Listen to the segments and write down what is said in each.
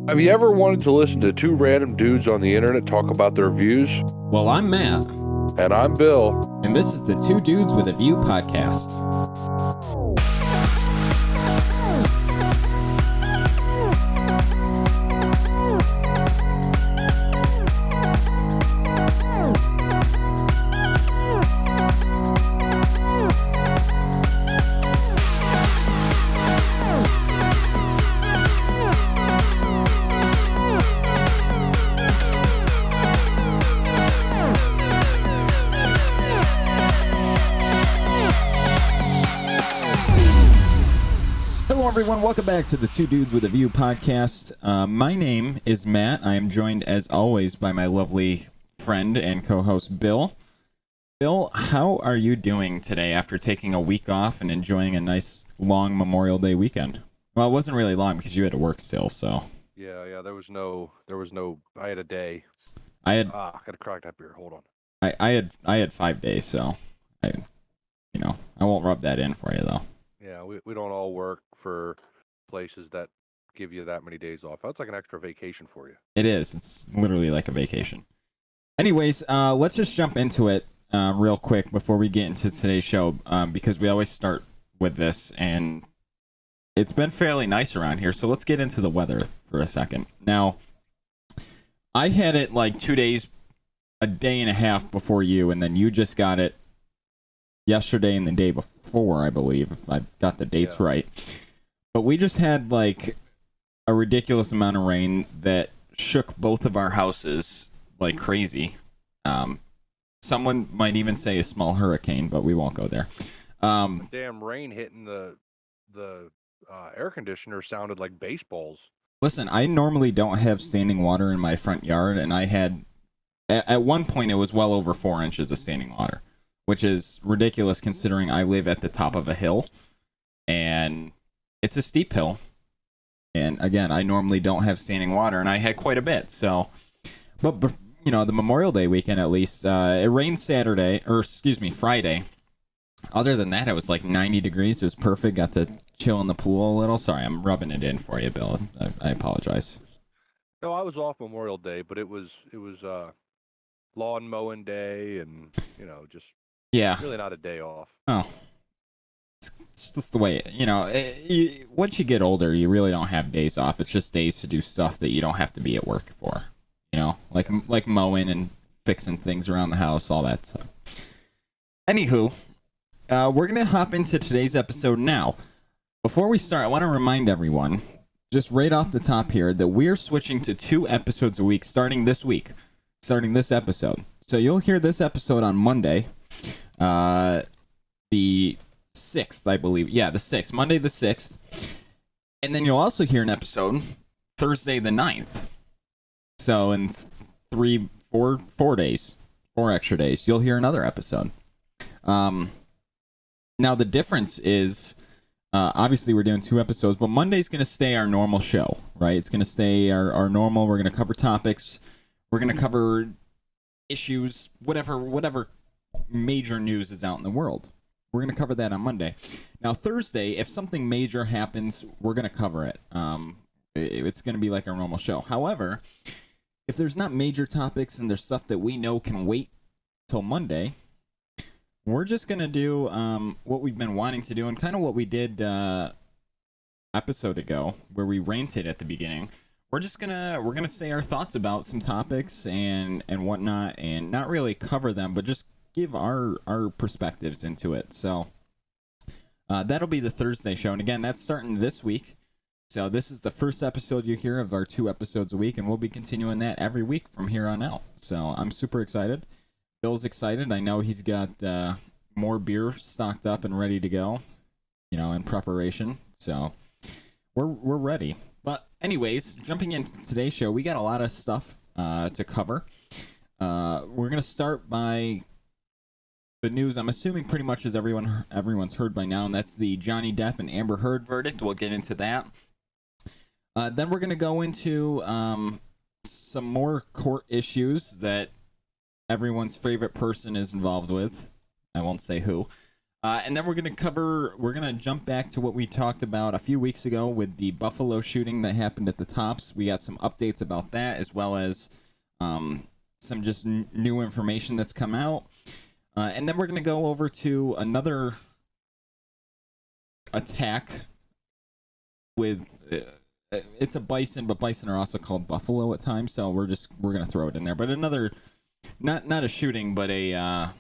Have you ever wanted to listen to two random dudes on the internet talk about their views? Well, I'm Matt. And I'm Bill. And this is the Two Dudes with a View podcast. Everyone, welcome back to the Two Dudes with a View podcast. My name is Matt. I am joined, as always, by my lovely friend and co-host, Bill. Bill, how are you doing today after taking a week off and enjoying a nice, long Memorial Day weekend? Well, it wasn't really long because you had to work still, so. Yeah, there was no, I had a day. I gotta crack that beer, hold on. I had 5 days, so, I won't rub that in for you, though. Yeah, we don't all work for places that give you that many days off. That's like an extra vacation for you. It is. It's literally like a vacation. Anyways, let's just jump into it real quick before we get into today's show, because we always start with this, and it's been fairly nice around here, so let's get into the weather for a second. Now, I had it like 2 days, a day and a half before you, and then you just got it yesterday and the day before, I believe, if I've got the dates right. But we just had like a ridiculous amount of rain that shook both of our houses like crazy. Someone might even say a small hurricane, but we won't go there. Damn rain hitting the air conditioner sounded like baseballs. Listen, I normally don't have standing water in my front yard, and I had at one point it was well over 4 inches of standing water, which is ridiculous considering I live at the top of a hill, and it's a steep hill. And again, I normally don't have standing water, and I had quite a bit. So, but the Memorial Day weekend at least, it rained Friday. Other than that, it was like 90 degrees. It was perfect. Got to chill in the pool a little. Sorry, I'm rubbing it in for you, Bill. I apologize. No, I was off Memorial Day, but it was lawn mowing day, and just. Yeah. Really not a day off. Oh. It's just the way, once you get older, you really don't have days off. It's just days to do stuff that you don't have to be at work for. Like mowing and fixing things around the house, all that stuff. Anywho, we're going to hop into today's episode now. Before we start, I want to remind everyone, just right off the top here, that we're switching to 2 episodes a week starting this episode. So you'll hear this episode on Monday. The 6th, I believe. Yeah, the 6th. Monday the 6th. And then you'll also hear an episode Thursday the 9th. So in 4 days, 4 extra days, you'll hear another episode. Now the difference is, obviously we're doing 2 episodes, but Monday's going to stay our normal show, right? It's going to stay our normal. We're going to cover topics. We're going to cover issues, whatever major news is out in the world. We're going to cover that on Monday. Now, Thursday, if something major happens, we're going to cover it. It's going to be like our normal show. However, if there's not major topics and there's stuff that we know can wait till Monday, we're just going to do what we've been wanting to do and kind of what we did episode ago where we ranted at the beginning. We're gonna say our thoughts about some topics and whatnot, and not really cover them, but just give our perspectives into it. So that'll be the Thursday show, and again, that's starting this week. So this is the first episode you hear of our 2 episodes a week, and we'll be continuing that every week from here on out. So I'm super excited. Bill's excited. I know he's got more beer stocked up and ready to go, in preparation. So we're ready. But anyways, jumping into today's show, we got a lot of stuff to cover. We're going to start by the news I'm assuming pretty much as everyone's heard by now, and that's the Johnny Depp and Amber Heard verdict. We'll get into that. Then we're going to go into some more court issues that everyone's favorite person is involved with. I won't say who. And then we're gonna jump back to what we talked about a few weeks ago with the Buffalo shooting that happened at the Tops. We got some updates about that, as well as some just new information that's come out. And then we're gonna go over to another attack with it's a bison, but bison are also called buffalo at times, so we're gonna throw it in there. But another, not a shooting, but a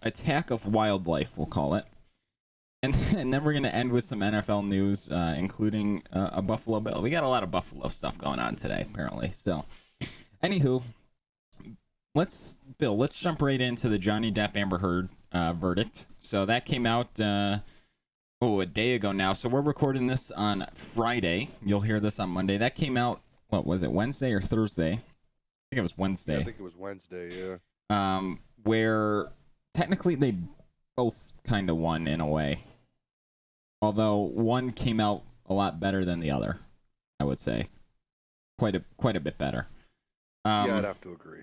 attack of wildlife, we'll call it. And then we're gonna end with some NFL news, including a Buffalo Bill. We got a lot of Buffalo stuff going on today, apparently. So, anywho, let's jump right into the Johnny Depp Amber Heard verdict. So that came out a day ago now. So we're recording this on Friday. You'll hear this on Monday. That came out, what was it, Wednesday or Thursday? I think it was Wednesday. Yeah, I think it was Wednesday, yeah. Where technically they both kind of won in a way. Although one came out a lot better than the other, I would say. Quite a bit better. Yeah, I'd have to agree.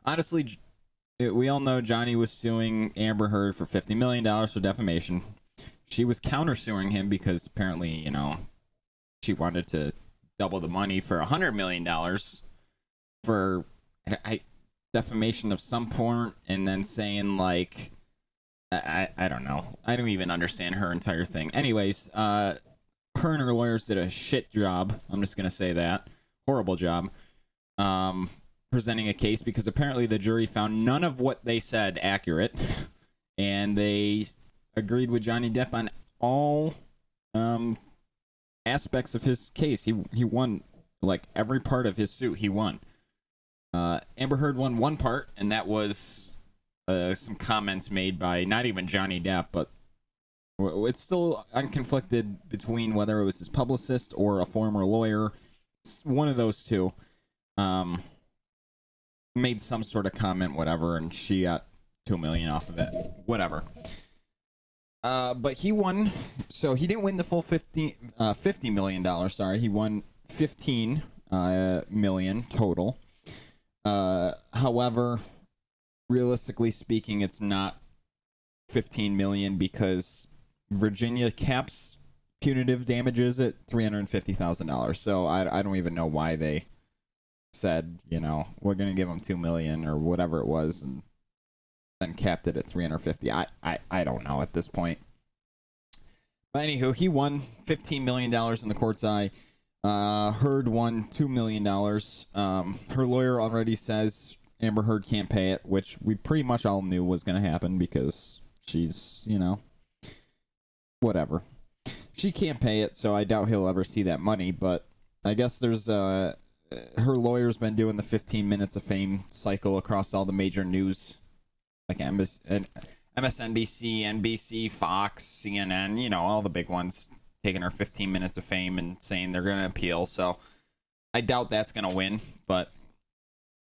Honestly, we all know Johnny was suing Amber Heard for $50 million for defamation. She was countersuing him because apparently, she wanted to double the money for $100 million for defamation of some porn, and then saying, like, I don't know. I don't even understand her entire thing. Anyways, her and her lawyers did a shit job. I'm just going to say that. Horrible job. Presenting a case, because apparently the jury found none of what they said accurate, and they agreed with Johnny Depp on all aspects of his case. He won, like, every part of his suit. He won. Amber Heard won one part, and that was some comments made by not even Johnny Depp, but it's still unconflicted between whether it was his publicist or a former lawyer. It's one of those two. Made some sort of comment, whatever, and she got $2 million off of it. Whatever. But he won, so he didn't win the full $50 million. Sorry, he won $15 million total. However, realistically speaking, it's not $15 million because Virginia caps punitive damages at $350,000. So I don't even know why they said, we're gonna give him $2 million or whatever it was, and then capped it at $350,000. I don't know at this point. But anywho, he won $15 million in the court's eye. Heard won $2 million. Her lawyer already says Amber Heard can't pay it, which we pretty much all knew was going to happen because she's, whatever. She can't pay it, so I doubt he'll ever see that money, but I guess there's, her lawyer's been doing the 15 minutes of fame cycle across all the major news, like MSNBC, NBC, Fox, CNN, all the big ones, taking her 15 minutes of fame and saying they're going to appeal. So I doubt that's going to win, but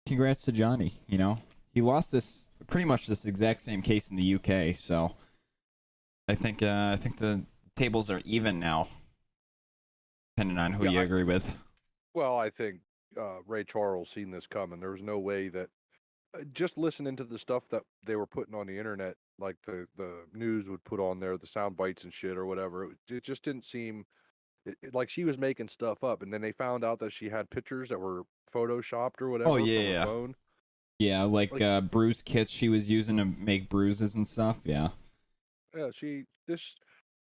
congrats to Johnny. He lost pretty much this exact same case in the UK. So I think the tables are even now, depending on who you agree with. Well, I think Ray Charles seen this coming. There was no way that just listening to the stuff that they were putting on the internet, like the news would put on there, the sound bites and shit or whatever, it just didn't seem like she was making stuff up. And then they found out that she had pictures that were photoshopped or whatever. Oh yeah, from her phone. Yeah, like bruise kits she was using to make bruises and stuff. Yeah. Yeah,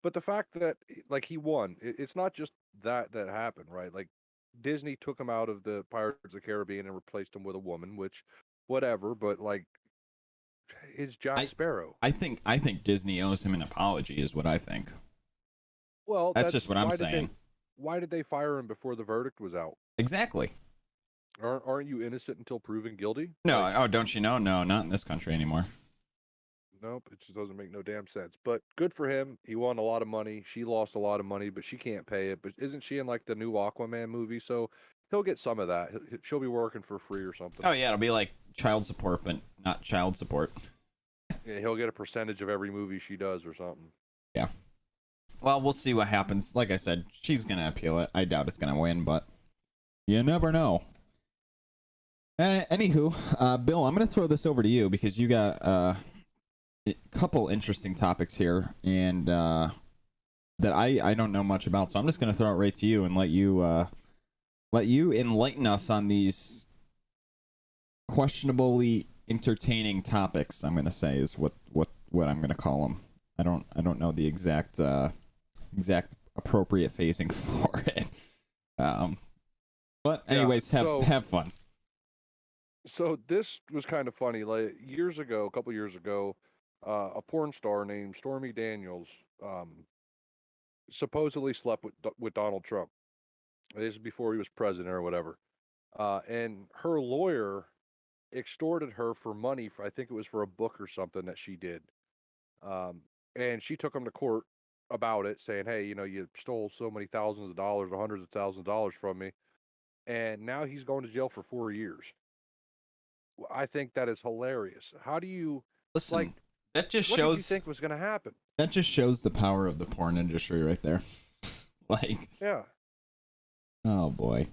but the fact that like he won, it's not just that happened, right? Like Disney took him out of the Pirates of the Caribbean and replaced him with a woman, which whatever, but like is Jack Sparrow. I think Disney owes him an apology is what I think. Well, that's just what I'm saying. Why did they fire him before the verdict was out? Exactly. Aren't you innocent until proven guilty? No, don't you know? No, not in this country anymore. Nope, it just doesn't make no damn sense. But good for him. He won a lot of money. She lost a lot of money, but she can't pay it. But isn't she in like the new Aquaman movie? So he'll get some of that. She'll be working for free or something. Oh yeah, it'll be like child support, but not child support. Yeah, he'll get a percentage of every movie she does or something. Yeah. Well, we'll see what happens. Like I said, she's gonna appeal it. I doubt it's gonna win, but you never know. Anywho, Bill, I'm gonna throw this over to you because you got a couple interesting topics here, and that I don't know much about. So I'm just gonna throw it right to you and let you enlighten us on these questionably entertaining topics. I'm gonna say is what I'm gonna call them. I don't know the exact appropriate phasing for it. But anyways, have fun. So this was kind of funny. Like a couple years ago, a porn star named Stormy Daniels supposedly slept with Donald Trump. This is before he was president or whatever. And her lawyer extorted her for money for, I think it was for a book or something that she did. And she took him to court about it, saying, "Hey, you stole so many thousands of dollars or hundreds of thousands of dollars from me." And now he's going to jail for 4 years. I think that is hilarious. How do you Listen? like? That just What did shows. you think was going to happen? That just shows the power of the porn industry right there. Like, Yeah, oh boy.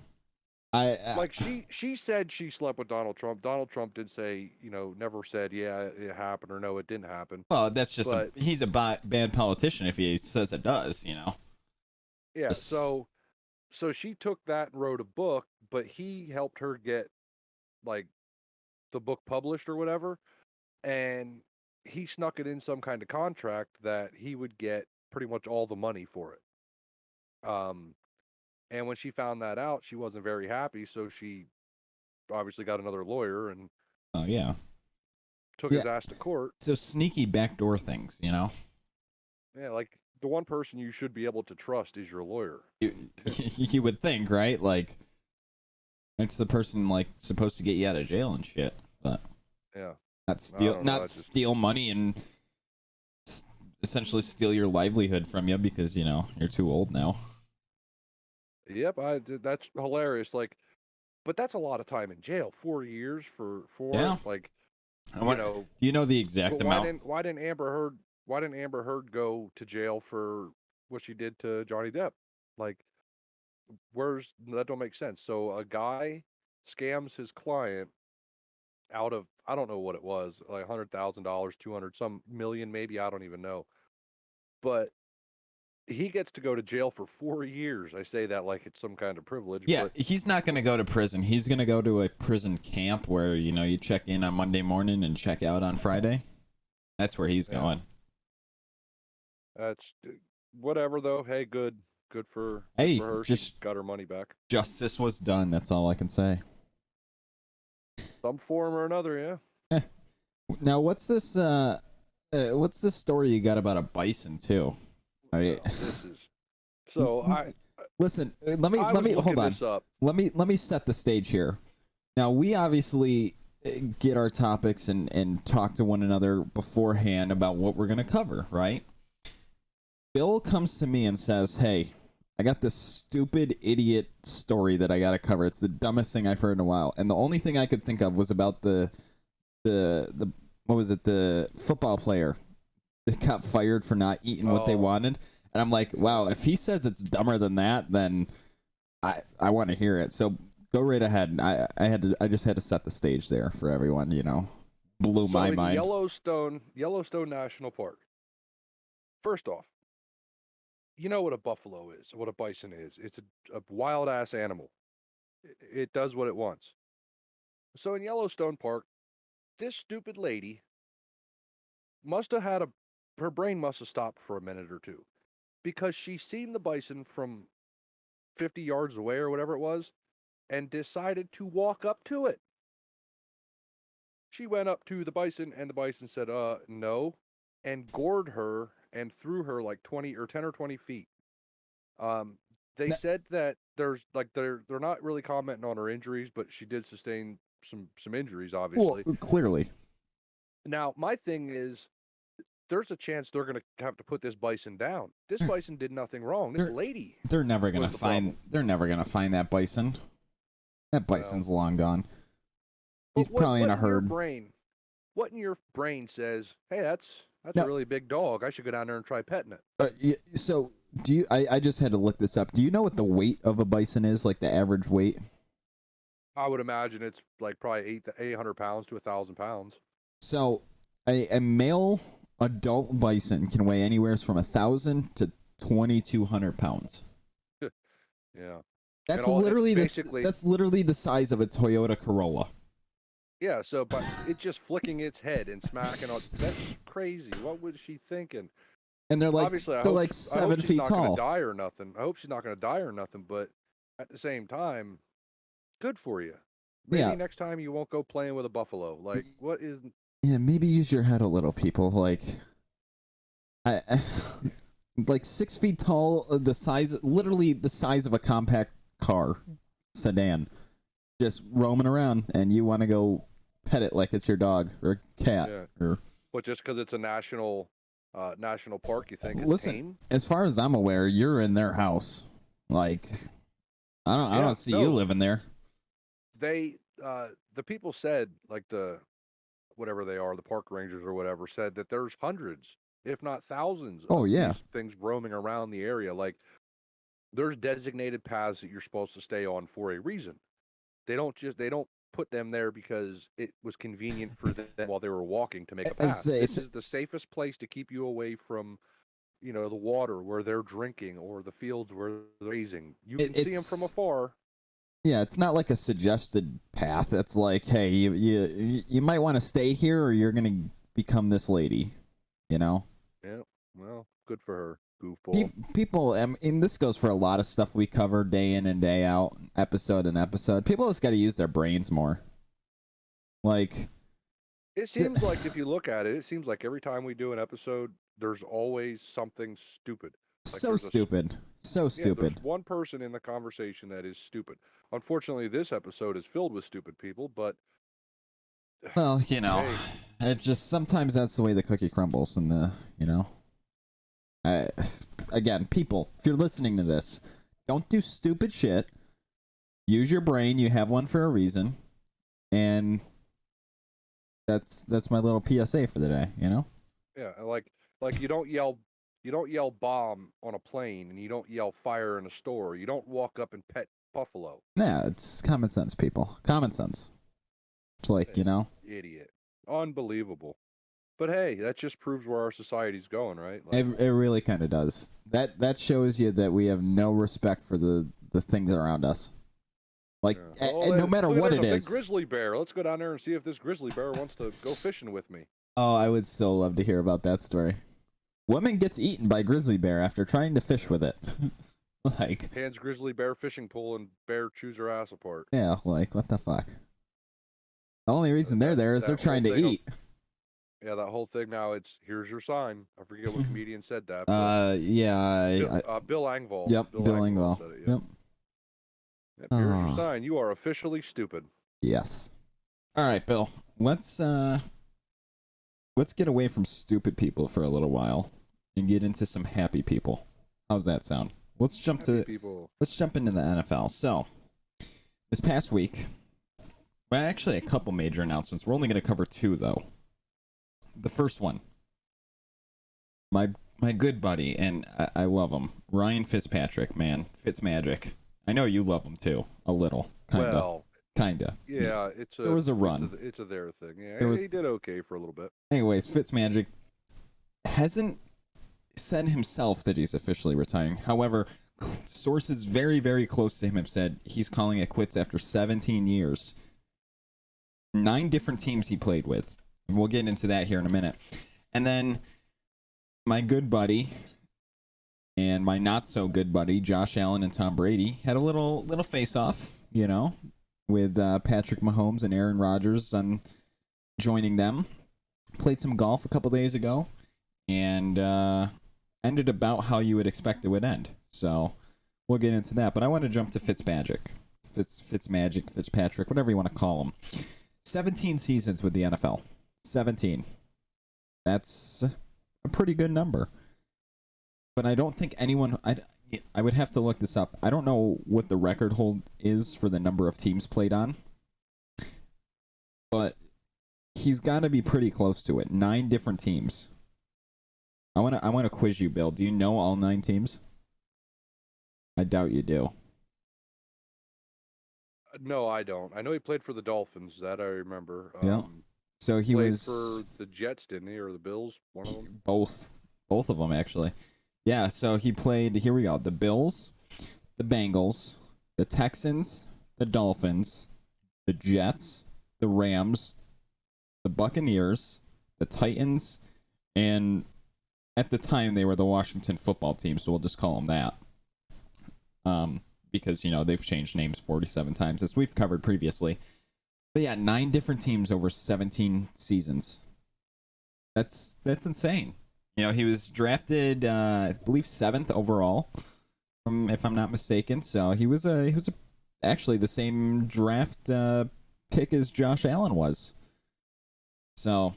I like she said she slept with Donald Trump. Donald Trump did say, never said, yeah, it happened or no, it didn't happen. Well, that's just But he's a bad politician if he says it does. yeah, Just- so she took that and wrote a book, but he helped her get like the book published or whatever, and he snuck it in some kind of contract that he would get pretty much all the money for it. And when she found that out, she wasn't very happy, so she obviously got another lawyer and Oh yeah. took his ass to court. So sneaky backdoor things. Yeah, like the one person you should be able to trust is your lawyer. You would think, right? Like, it's the person like supposed to get you out of jail and shit, but Yeah. not steal money and essentially steal your livelihood from you because you're too old now. Yep, that's hilarious. Like, but that's a lot of time in jail. 4 years for Yeah. like, Do you know the exact but amount? why didn't Amber Heard go to jail for what she did to Johnny Depp? Like, that don't make sense. So a guy scams his client out of, I don't know what it was, like $100,000, 200, some million, maybe, I don't even know. But he gets to go to jail for 4 years. I say that like it's some kind of privilege. Yeah, but he's not going to go to prison. He's going to go to a prison camp where, you check in on Monday morning and check out on Friday. That's where he's going. That's whatever, though. Hey, good for Hey, her. just She got her money back. justice was done. That's all I can say. Some form or another, yeah. Now, what's this story you got about a bison too? This is so. Listen. Let me hold on. This up. Let me set the stage here. Now, we obviously get our topics and talk to one another beforehand about what we're gonna cover, right? Bill comes to me and says, "Hey, I got this stupid idiot story that I gotta cover. It's the dumbest thing I've heard in a while." And the only thing I could think of was about the what was it? The football player that got fired for not eating what they wanted. And I'm like, wow, if he says it's dumber than that, then I want to hear it. So go right ahead. I just had to set the stage there for everyone. Blew my in mind. Yellowstone National Park. First off, you know what a buffalo is, what a bison is. It's a wild ass animal. It does what it wants. So in Yellowstone Park, this stupid lady must have had her brain must have stopped for a minute or two, because she seen the bison from 50 yards away or whatever it was and decided to walk up to it. She went up to the bison and the bison said, no, and gored her and threw her like 10 or 20 feet. They said that they're not really commenting on her injuries, but she did sustain some injuries, obviously. Well, clearly. Now, my thing is, there's a chance they're going to have to put this bison down. This bison did nothing wrong. This lady. They're never gonna find. They're never gonna find that bison. That bison's long gone. He's probably in a herd. What in your brain says, "Hey, that's a really big dog. I should go down there and try petting it." So do you? I just had to look this up. Do you know what the weight of a bison is? Like the average weight? I would imagine it's like probably 800 pounds to 1,000 pounds. So a male adult bison can weigh anywhere from 1,000 to 2,200 pounds. Yeah. That's And all literally basically, that's literally the size of a Toyota Corolla. yeah. So, but it's just flicking its head and smacking on. That's crazy. What was she thinking? And Obviously, they're like I hope 7 she's feet not going to tall. die or nothing. I hope she's not going to die or nothing. But at the same time, good for you. Maybe Yeah. next time you won't go playing with a buffalo. Like, what is? Yeah, maybe use your head a little, people. Like, I like 6 feet tall, literally the size of a compact car, sedan, just roaming around, and you want to go pet it like it's your dog or cat. Yeah. Or But just because it's a national park, you think it's listen, tame? as far as I'm aware, you're in their house. Like, I don't see you living there. They the people said, like, the whatever they are, the park rangers or whatever, said that there's hundreds, if not thousands, Oh, of yeah. these things roaming around the area. Like, there's designated paths that you're supposed to stay on for a reason. They don't put them there because it was convenient for them while they were walking to make a path. This is the safest place to keep you away from, the water where they're drinking or the fields where they're grazing. You can see them from afar. Yeah, it's not like a suggested path. It's like, hey, you might want to stay here, or you're gonna become this lady. You know. Yeah. Well, good for her, goofball. People, and this goes for a lot of stuff we cover day in and day out, episode and episode. People just got to use their brains more. Like, it seems like if you look at it, it seems like every time we do an episode, there's always something stupid. Like so stupid. There's one person in the conversation that is stupid. Unfortunately, this episode is filled with stupid people, but well, it just sometimes that's the way the cookie crumbles, and again, people, if you're listening to this, don't do stupid shit. Use your brain. You have one for a reason, and that's my little PSA for the day. Yeah, like you don't yell bomb on a plane, and you don't yell fire in a store. You don't walk up and pet buffalo. Yeah, it's common sense, people. Common sense. It's like, Idiot. Unbelievable. But hey, that just proves where our society's going, right? Like, it really kind of does. That shows you that we have no respect for the things around us. Like, and no matter what it is. Big grizzly bear. Let's go down there and see if this grizzly bear wants to go fishing with me. Oh, I would so love to hear about that story. Woman gets eaten by grizzly bear after trying to fish with it. Like, hands grizzly bear fishing pole and bear chews her ass apart. Yeah, like, what the fuck? The only reason they're there is they're trying to eat. Yeah, that whole thing now, it's here's your sign. I forget what comedian said that. Bill Engvall. Yep, Bill Engvall. Said it, yep. Here's your sign. You are officially stupid. Yes. All right, Bill. Let's get away from stupid people for a little while and get into some happy people. How's that sound? Let's jump into the NFL. So, this past week, well, actually a couple major announcements. We're only going to cover two, though. The first one, my good buddy, and I love him, Ryan Fitzpatrick, man, Fitzmagic. I know you love him too, a little, kinda. Well, kinda. Yeah, there was a run. It's a their thing. Yeah, he did okay for a little bit. Anyways, Fitzmagic hasn't said himself that he's officially retiring. However, sources very, very close to him have said he's calling it quits after 17 years. 9 different teams he played with. We'll get into that here in a minute. And then my good buddy and my not so good buddy, Josh Allen and Tom Brady, had a little face-off, with Patrick Mahomes and Aaron Rodgers on joining them. Played some golf a couple days ago and ended about how you would expect it would end. So we'll get into that. But I want to jump to Fitzpatrick, whatever you want to call him. 17 seasons with the NFL. 17. That's a pretty good number. But I don't think anyone... I would have to look this up. I don't know what the record hold is for the number of teams played on. But he's got to be pretty close to it. 9 different teams. I want to quiz you, Bill. Do you know all 9 teams? I doubt you do. No, I don't. I know he played for the Dolphins. That I remember. Yeah. So he Played was for the Jets, didn't he, or the Bills? One of them. both of them actually. Yeah, so he played. Here we go: the Bills, the Bengals, the Texans, the Dolphins, the Jets, the Rams, the Buccaneers, the Titans, and at the time they were the Washington Football Team. So we'll just call them that. Because they've changed names 47 times as we've covered previously. But yeah, 9 different teams over 17 seasons. That's insane. He was drafted, I believe, 7th overall, if I'm not mistaken. So he was actually the same draft pick as Josh Allen was. So,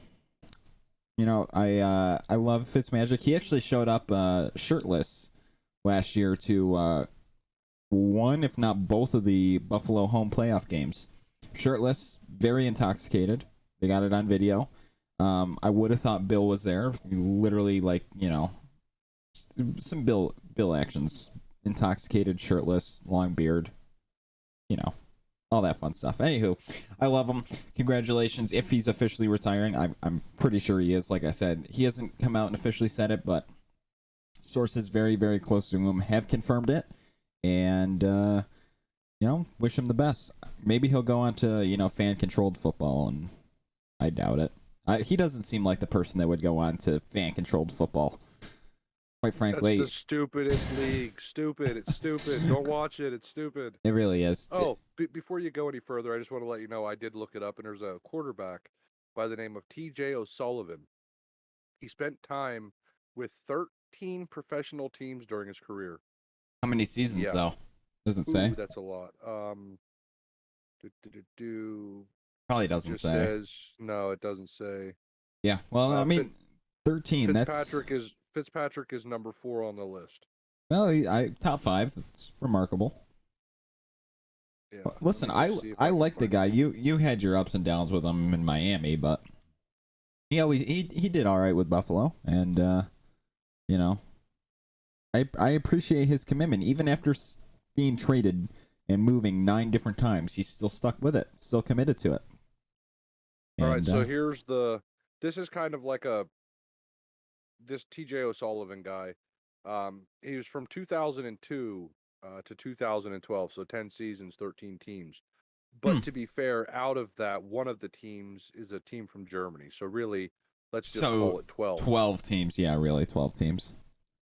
I love Fitzmagic. He actually showed up shirtless last year to one, if not both, of the Buffalo home playoff games. Shirtless, very intoxicated. They got it on video. I would have thought Bill was there. Literally, some Bill actions. Intoxicated, shirtless, long beard. All that fun stuff. Anywho, I love him. Congratulations. If he's officially retiring, I'm pretty sure he is. Like I said, he hasn't come out and officially said it, but sources very, very close to him have confirmed it. And, wish him the best. Maybe he'll go on to, fan-controlled football, and I doubt it. He doesn't seem like the person that would go on to fan-controlled football. Quite frankly. That's the stupidest league. Stupid. It's stupid. Don't watch it. It's stupid. It really is. Oh, before you go any further, I just want to let you know I did look it up, and there's a quarterback by the name of T.J. O'Sullivan. He spent time with 13 professional teams during his career. How many seasons, though? Doesn't say. That's a lot. Probably doesn't say. No, it doesn't say. Yeah, well, 13. Fitzpatrick is number 4 on the list. Well, top 5. That's remarkable. Yeah. Listen, I like the guy. You had your ups and downs with him in Miami, but he did all right with Buffalo, and I appreciate his commitment. Even after being traded and moving 9 different times, he's still stuck with it, still committed to it. All right, so this is kind of like this T.J. O'Sullivan guy. He was from 2002 to 2012, so 10 seasons, 13 teams. But to be fair, out of that, one of the teams is a team from Germany. So really, let's just call it 12. 12 teams, yeah, really, 12 teams.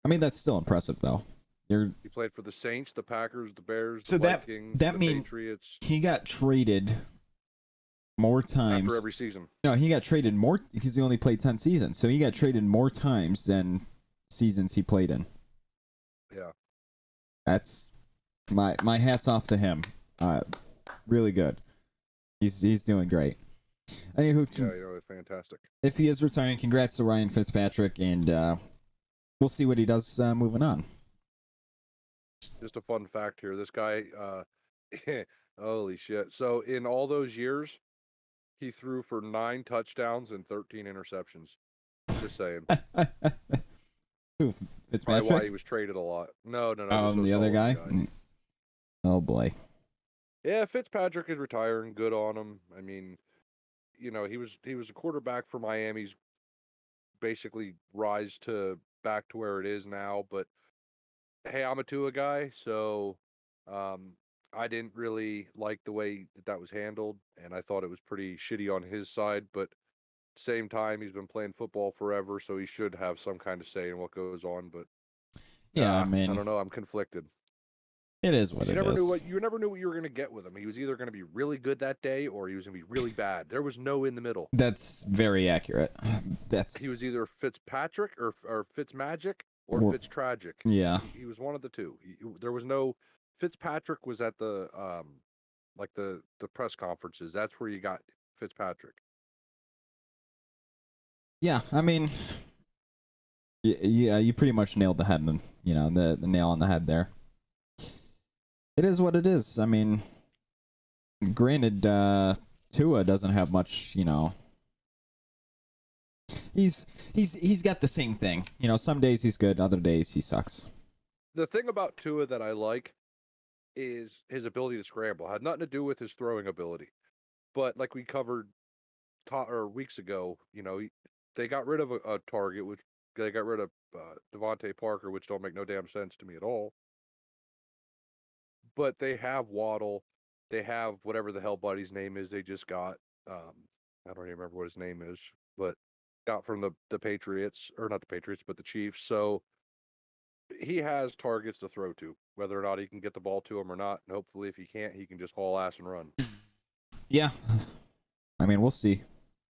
I mean, that's still impressive, though. He played for the Saints, the Packers, the Bears, the Vikings, the Patriots. He got traded more times after every season. No, he got traded more because he only played 10 seasons. So he got traded more times than seasons he played in. Yeah. That's my hats off to him. Really good. He's doing great. Anywho, it's fantastic. If he is retiring, congrats to Ryan Fitzpatrick, and we'll see what he does moving on. Just a fun fact here. This guy, holy shit. So in all those years, he threw for 9 touchdowns and 13 interceptions. Just saying. Who, Fitzpatrick? Probably why he was traded a lot. No. The other guy? Oh, boy. Yeah, Fitzpatrick is retiring. Good on him. I mean, he was a quarterback for Miami's basically rise to back to where it is now, but hey, I'm a Tua guy, so I didn't really like the way that was handled, and I thought it was pretty shitty on his side, but at the same time, he's been playing football forever, so he should have some kind of say in what goes on, but yeah, I mean, I don't know, I'm conflicted. It is what it is. You never knew what you were going to get with him. He was either going to be really good that day or he was going to be really bad. There was no in the middle. That's very accurate. He was either Fitzpatrick or Fitzmagic or Fitztragic. Yeah. He was one of the two. There was no Fitzpatrick was at the the press conferences. That's where you got Fitzpatrick. Yeah, I mean, yeah, you pretty much nailed the head, the nail on the head there. It is what it is. I mean, granted, Tua doesn't have much, He's got the same thing. Some days he's good, other days he sucks. The thing about Tua that I like is his ability to scramble. It had nothing to do with his throwing ability. But like we covered or weeks ago, they got rid of a target, which they got rid of Devontae Parker, which don't make no damn sense to me at all. But they have Waddle, they have whatever the hell Buddy's name is. They just got, I don't even remember what his name is, but got from the Patriots, or not the Patriots, but the Chiefs. So he has targets to throw to, whether or not he can get the ball to him or not. And hopefully, if he can't, he can just haul ass and run. Yeah, I mean, we'll see.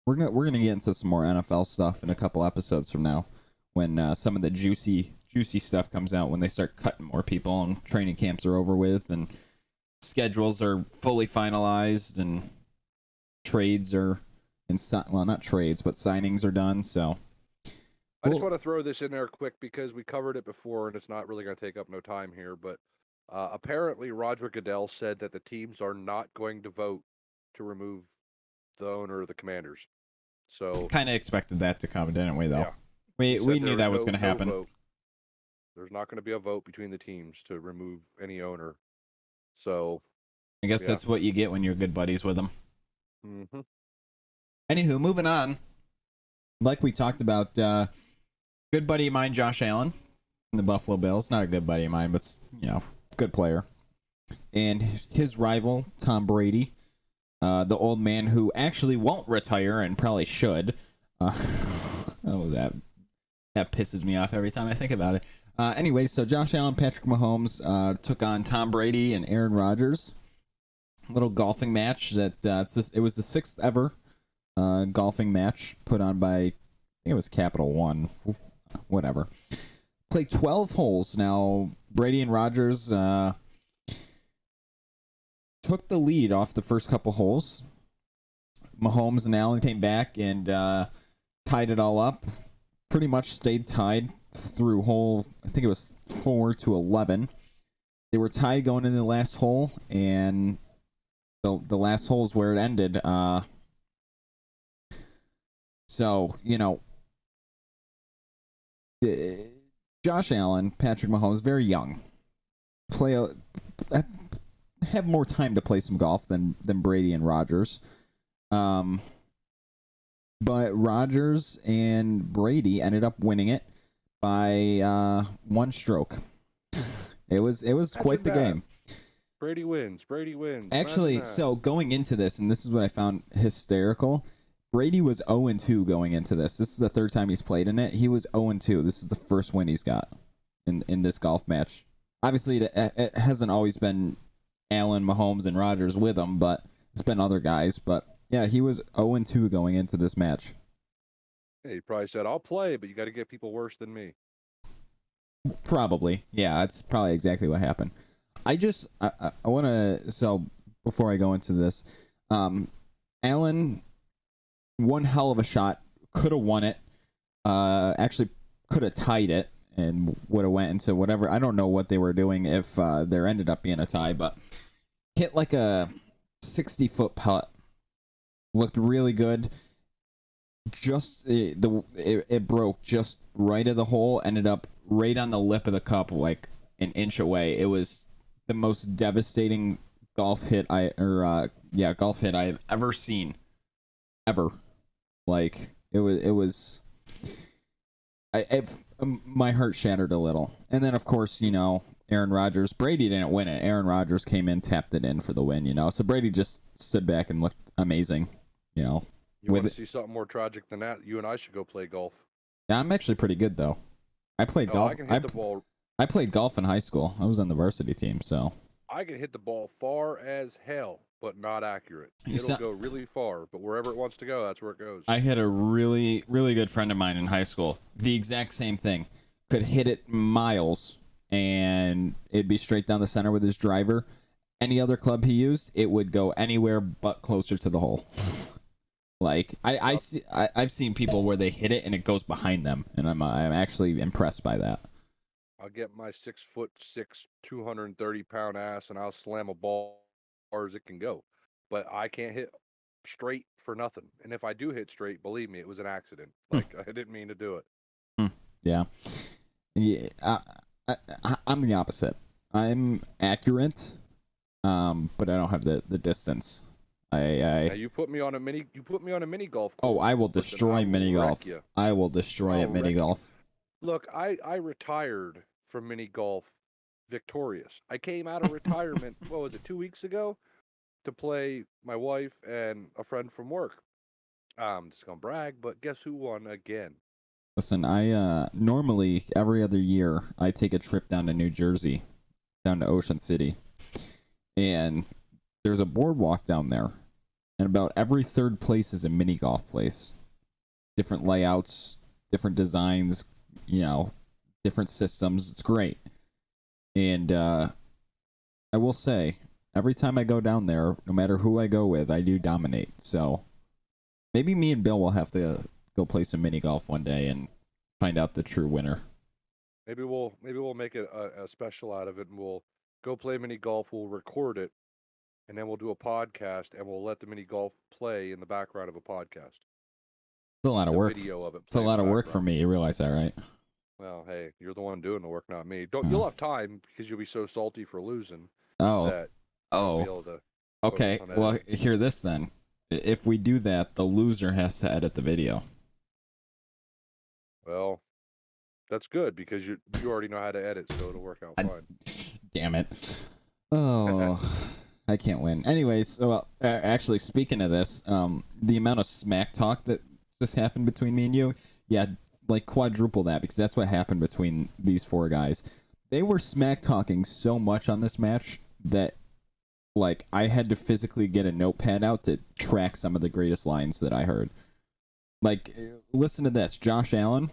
We're gonna get into some more NFL stuff in a couple episodes from now, when some of the juicy stuff comes out, when they start cutting more people and training camps are over with and schedules are fully finalized and trades are not trades, but signings are done. So I just want to throw this in there quick because we covered it before and it's not really going to take up no time here. But apparently Roger Goodell said that the teams are not going to vote to remove the owner of the Commanders. So kind of expected that to come, didn't we? Though yeah. we knew that was going to happen. Vote. There's not going to be a vote between the teams to remove any owner. So I guess that's what you get when you're good buddies with them. Mm-hmm. Anywho, moving on. Like we talked about, good buddy of mine, Josh Allen, from the Buffalo Bills. Not a good buddy of mine, but good player. And his rival, Tom Brady, the old man who actually won't retire and probably should. That pisses me off every time I think about it. Anyway, so Josh Allen, Patrick Mahomes took on Tom Brady and Aaron Rodgers. Little golfing match that it was the 6th ever golfing match put on by, I think it was Capital One, whatever. Played 12 holes. Now Brady and Rodgers took the lead off the first couple holes. Mahomes and Allen came back and tied it all up. Pretty much stayed tied through hole, I think it was 4 to 11. They were tied going into the last hole, and the last hole is where it ended. So, Josh Allen, Patrick Mahomes, very young. Have more time to play some golf than Brady and Rodgers. But Rodgers and Brady ended up winning it by 1 stroke. It was quite the game. Brady wins. Actually, so going into this, and this is what I found hysterical, Brady was 0-2 going into this. This is the 3rd time he's played in it. He was 0-2. This is the first win he's got in this golf match. Obviously, it hasn't always been Allen, Mahomes, and Rodgers with him, but it's been other guys. But yeah, he was 0-2 going into this match. Yeah, he probably said, I'll play, but you got to get people worse than me. Probably. Yeah, that's probably exactly what happened. I want to, so before I go into this, Allen, one hell of a shot, could have won it, actually could have tied it and would have went into whatever, I don't know what they were doing if there ended up being a tie, but hit like a 60-foot putt, looked really good. Just it broke just right of the hole, ended up right on the lip of the cup, like an inch away. It was the most devastating golf hit I've ever seen, like it was my heart shattered a little. And then of course, Aaron Rodgers, Brady didn't win it. Aaron Rodgers came in, tapped it in for the win, so Brady just stood back and looked amazing. You want to see something more tragic than that? You and I should go play golf. Yeah, I'm actually pretty good though. I played golf. I can hit the ball. I played golf in high school. I was on the varsity team, so I can hit the ball far as hell, but not accurate. It'll go really far, but wherever it wants to go, that's where it goes. I had a really, really good friend of mine in high school. The exact same thing. Could hit it miles, and it'd be straight down the center with his driver. Any other club he used, it would go anywhere but closer to the hole. Like I've seen people where they hit it and it goes behind them, and I'm actually impressed by that. I'll get my 6'6", 230-pound ass, and I'll slam a ball as far as it can go. But I can't hit straight for nothing. And if I do hit straight, believe me, it was an accident. Like I didn't mean to do it. Yeah. I'm the opposite. I'm accurate, but I don't have the distance. Now you put me on a mini golf Oh, course. I will Listen, destroy mini wreck golf. ya. I will destroy I'll at mini wreck you. golf. Look, I retired from mini golf victorious. I came out of retirement, what was it, 2 weeks ago, to play my wife and a friend from work. I'm just gonna brag, but guess who won again? Listen, I normally every other year I take a trip down to New Jersey, down to Ocean City, and there's a boardwalk down there, and about every third place is a mini golf place. Different layouts, different designs, different systems. It's great. And I will say, every time I go down there, no matter who I go with, I do dominate. So maybe me and Bill will have to go play some mini golf one day and find out the true winner. Maybe we'll make it a special out of it, and we'll go play mini golf. We'll record it, and then we'll do a podcast, and we'll let the mini golf play in the background of a podcast. It's a lot of work. Video of it. It's a lot of work for me. You realize that, right? Well, hey, you're the one doing the work, not me. You'll have time because you'll be so salty for losing. Oh. That you'll be able to Okay. focus on Well, editing. hear this then. If we do that, the loser has to edit the video. Well, that's good because you already know how to edit, so it'll work out fine. Damn it. Oh, I can't win. Anyways, actually, speaking of this, the amount of smack talk that just happened between me and you, yeah, like quadruple that, because that's what happened between these four guys. They were smack talking so much on this match that, like, I had to physically get a notepad out to track some of the greatest lines that I heard. Like, listen to this. Josh Allen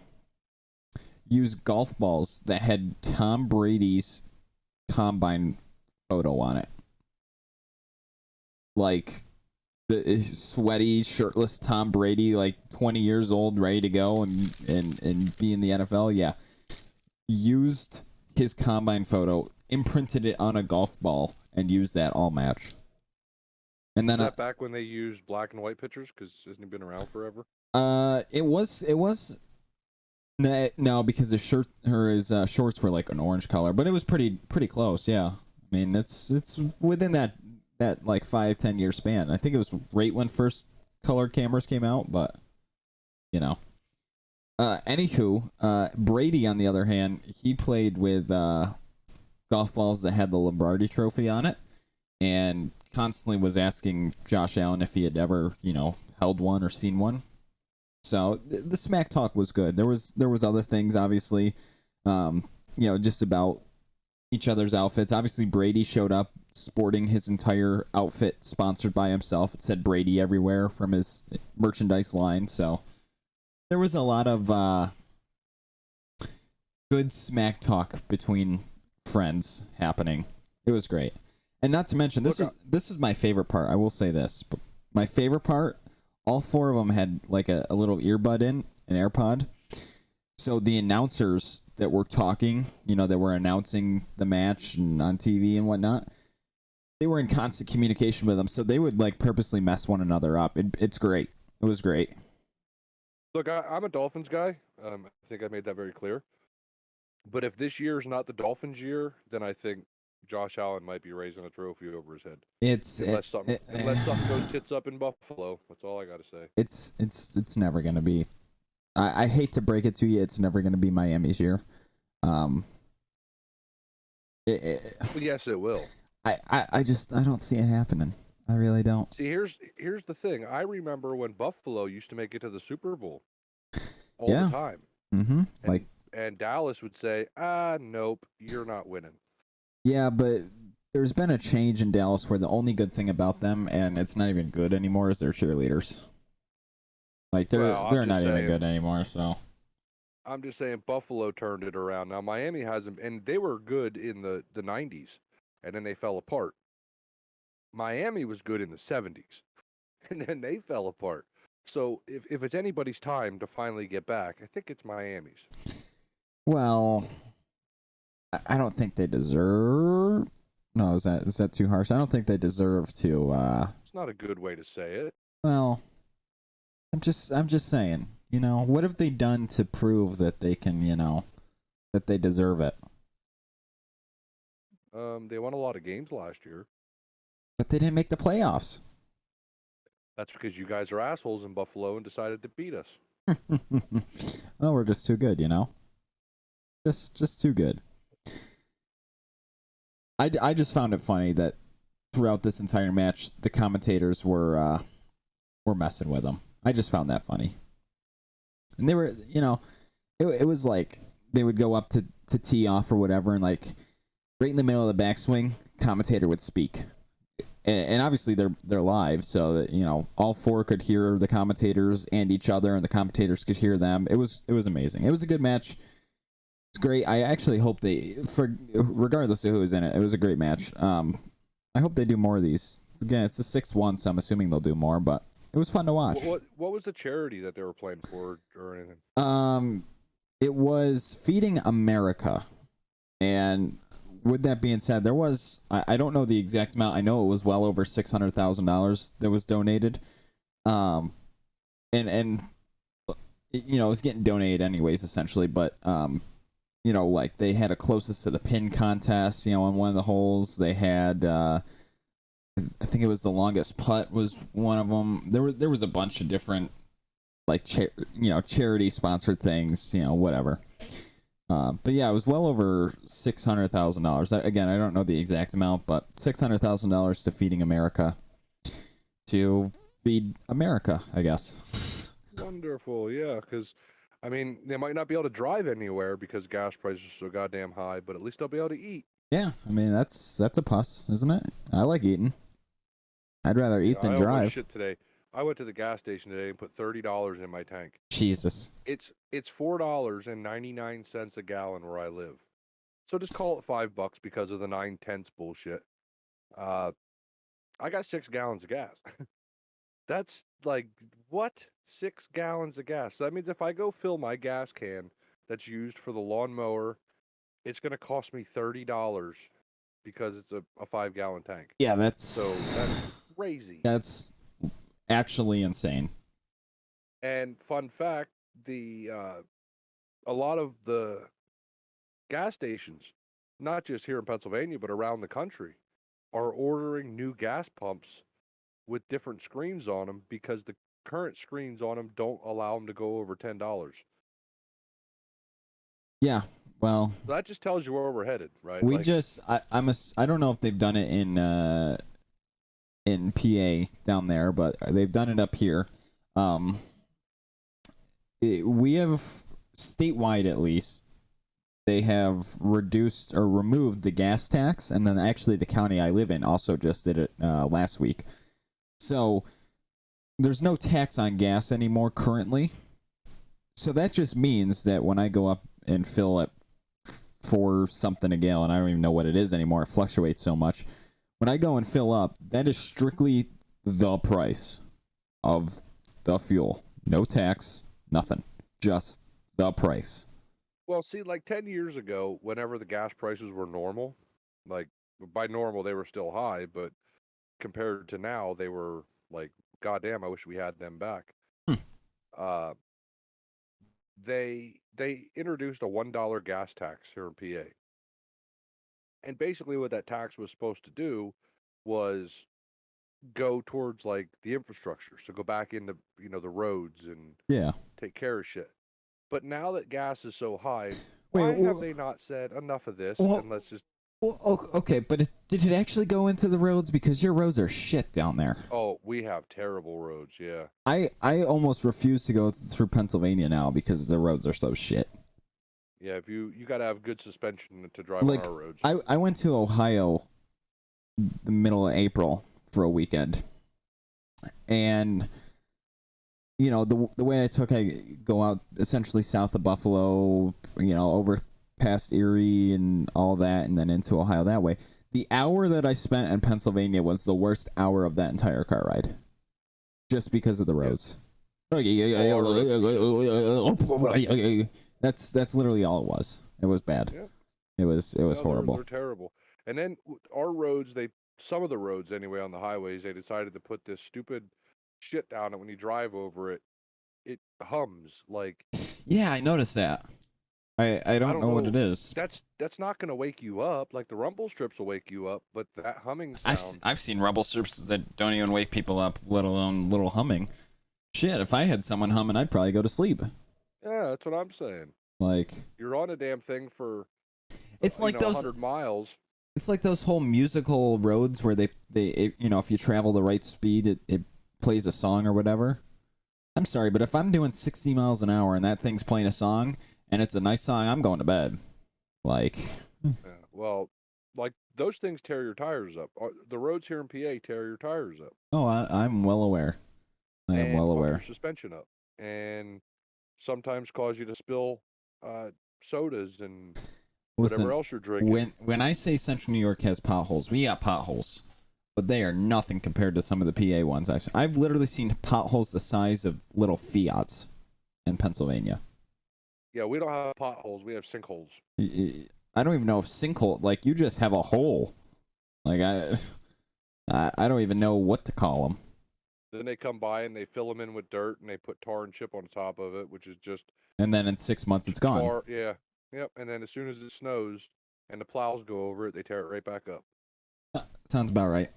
used golf balls that had Tom Brady's combine photo on it. Like, the sweaty, shirtless Tom Brady, like 20 years old, ready to go and be in the NFL. Yeah. Used his combine photo, imprinted it on a golf ball, and used that all match. And then Is that back when they used black and white pictures? Because hasn't he been around forever? It was no, because his shirt or his shorts were like an orange color, but it was pretty close. Yeah, I mean it's within that like 5-10 year span. I think it was right when first colored cameras came out, but anywho, Brady on the other hand, he played with golf balls that had the Lombardi Trophy on it, and constantly was asking Josh Allen if he had ever held one or seen one. So the smack talk was good. There was other things, obviously, just about each other's outfits. Obviously, Brady showed up sporting his entire outfit sponsored by himself. It said Brady everywhere from his merchandise line. So there was a lot of good smack talk between friends happening. It was great. And not to mention, this is my favorite part. I will say this. But my favorite part, all four of them had like a little earbud in, an AirPod. So the announcers that were talking, that were announcing the match and on TV and whatnot, they were in constant communication with them. So they would like purposely mess one another up. It's great. It was great. Look, I'm a Dolphins guy. I think I made that very clear. But if this year is not the Dolphins' year, then I think Josh Allen might be raising a trophy over his head. Unless something goes tits up in Buffalo. That's all I got to say. It's never gonna be. I hate to break it to you. It's never gonna be Miami's year. Well, yes, it will. I don't see it happening. I really don't. See, here's the thing. I remember when Buffalo used to make it to the Super Bowl all Yeah. the time. Mm-hmm. And Dallas would say, nope, you're not winning. Yeah, but there's been a change in Dallas where the only good thing about them, and it's not even good anymore, is their cheerleaders. Like they're not even good anymore. So I'm just saying Buffalo turned it around. Now Miami hasn't, and they were good in the 90s, and then they fell apart. Miami was good in the 70s, and then they fell apart. So if it's anybody's time to finally get back, I think it's Miami's. Well, I don't think they deserve. No, is that too harsh? I don't think they deserve to. It's not a good way to say it. Well, I'm just saying. What have they done to prove that they can? That they deserve it. They won a lot of games last year. But they didn't make the playoffs. That's because you guys are assholes in Buffalo and decided to beat us. Well, we're just too good, you know. Just too good. I just found it funny that throughout this entire match, the commentators were messing with them. I just found that funny. And they were, you know, it was like they would go up to tee off or whatever, and like right in the middle of the backswing, commentator would speak. And obviously they're live, so that, you know, all four could hear the commentators and each other, and the commentators could hear them. It was amazing. It was a good match. It's great. I actually hope regardless of who was in it, it was a great match. I hope they do more of these. Again, it's the 6-1, so I'm assuming they'll do more, but it was fun to watch. What was the charity that they were playing for or anything? It was Feeding America, and with that being said, there was I don't know the exact amount. I know it was well over $600,000 that was donated, and you know, it was getting donated anyways, essentially. But you know, like they had a closest to the pin contest. You know, on one of the holes they had. I think it was the longest putt was one of them. There was a bunch of different like charity sponsored things. You know, whatever. But yeah, it was well over $600,000. Again, I don't know the exact amount, but $600,000 to Feeding America, to feed America, I guess. Wonderful, yeah. Because I mean, they might not be able to drive anywhere because gas prices are so goddamn high, but at least they'll be able to eat. Yeah, I mean that's a plus, isn't it? I like eating. I'd rather eat than drive. Shit today. I went to the gas station today and put $30 in my tank. Jesus. It's $4.99 a gallon where I live. So just call it $5 because of the 9/10 bullshit. I got 6 gallons of gas. That's like what? 6 gallons of gas. So that means if I go fill my gas can that's used for the lawnmower, it's gonna cost me $30 because it's a 5-gallon tank. Yeah, so that's crazy. That's actually insane. And fun fact, a lot of the gas stations, not just here in Pennsylvania but around the country, are ordering new gas pumps with different screens on them because the current screens on them don't allow them to go over $10. Yeah, well, so that just tells you where we're headed, right? I don't know if they've done it in PA down there, but they've done it up here. We have statewide, at least, they have reduced or removed the gas tax, and then actually the county I live in also just did it last week. So there's no tax on gas anymore currently. So that just means that when I go up and fill at $4 something a gallon, I don't even know what it is anymore. It fluctuates so much. When I go and fill up, that is strictly the price of the fuel. No tax, nothing. Just the price. Well, see, like 10 years ago, whenever the gas prices were normal, like by normal, they were still high, but compared to now, they were like, goddamn, I wish we had them back. They introduced a $1 gas tax here in PA. And basically what that tax was supposed to do was go towards like the infrastructure. So go back into, the roads and take care of shit. But now that gas is so high, why have they not said enough of this and let's just... Well, okay, but did it actually go into the roads? Because your roads are shit down there. Oh, we have terrible roads, yeah. I almost refuse to go through Pennsylvania now because the roads are so shit. Yeah, if you got to have good suspension to drive on our roads. I went to Ohio the middle of April for a weekend. And, the way I go out essentially south of Buffalo, over past Erie and all that, and then into Ohio that way. The hour that I spent in Pennsylvania was the worst hour of that entire car ride. Just because of the roads. That's literally all it was. It was bad. Yep. It was horrible. They're terrible. And then our roads, some of the roads anyway on the highways, they decided to put this stupid shit down, and when you drive over it, it hums like... Yeah, I noticed that. I don't don't know what know. it is. That's not going to wake you up. Like the rumble strips will wake you up, but that humming sound. I've seen rumble strips that don't even wake people up, let alone little humming. Shit, if I had someone humming, I'd probably go to sleep. Yeah, that's what I'm saying. Like, You're on a damn thing for it's like those 100 miles. It's like those whole musical roads where if you travel the right speed, it plays a song or whatever. I'm sorry, but if I'm doing 60 miles an hour and that thing's playing a song and it's a nice song, I'm going to bed. Like, Yeah, well, like those things tear your tires up. The roads here in PA tear your tires up. oh, I'm well aware. I am well fuck aware. Your suspension up, and sometimes cause you to spill sodas and Listen, whatever else you're drinking. when I say Central New York has potholes, we got potholes, but they are nothing compared to some of the PA ones. I've literally seen potholes the size of little Fiats in Pennsylvania. Yeah, we don't have potholes. We have sinkholes. I don't even know if sinkhole, like, you just have a hole. Like, I don't even know what to call them. Then they come by and they fill them in with dirt and they put tar and chip on top of it, which is just And then in 6 months, it's gone. tar. Yeah, yep. And then as soon as it snows and the plows go over it, they tear it right back up. Sounds about right.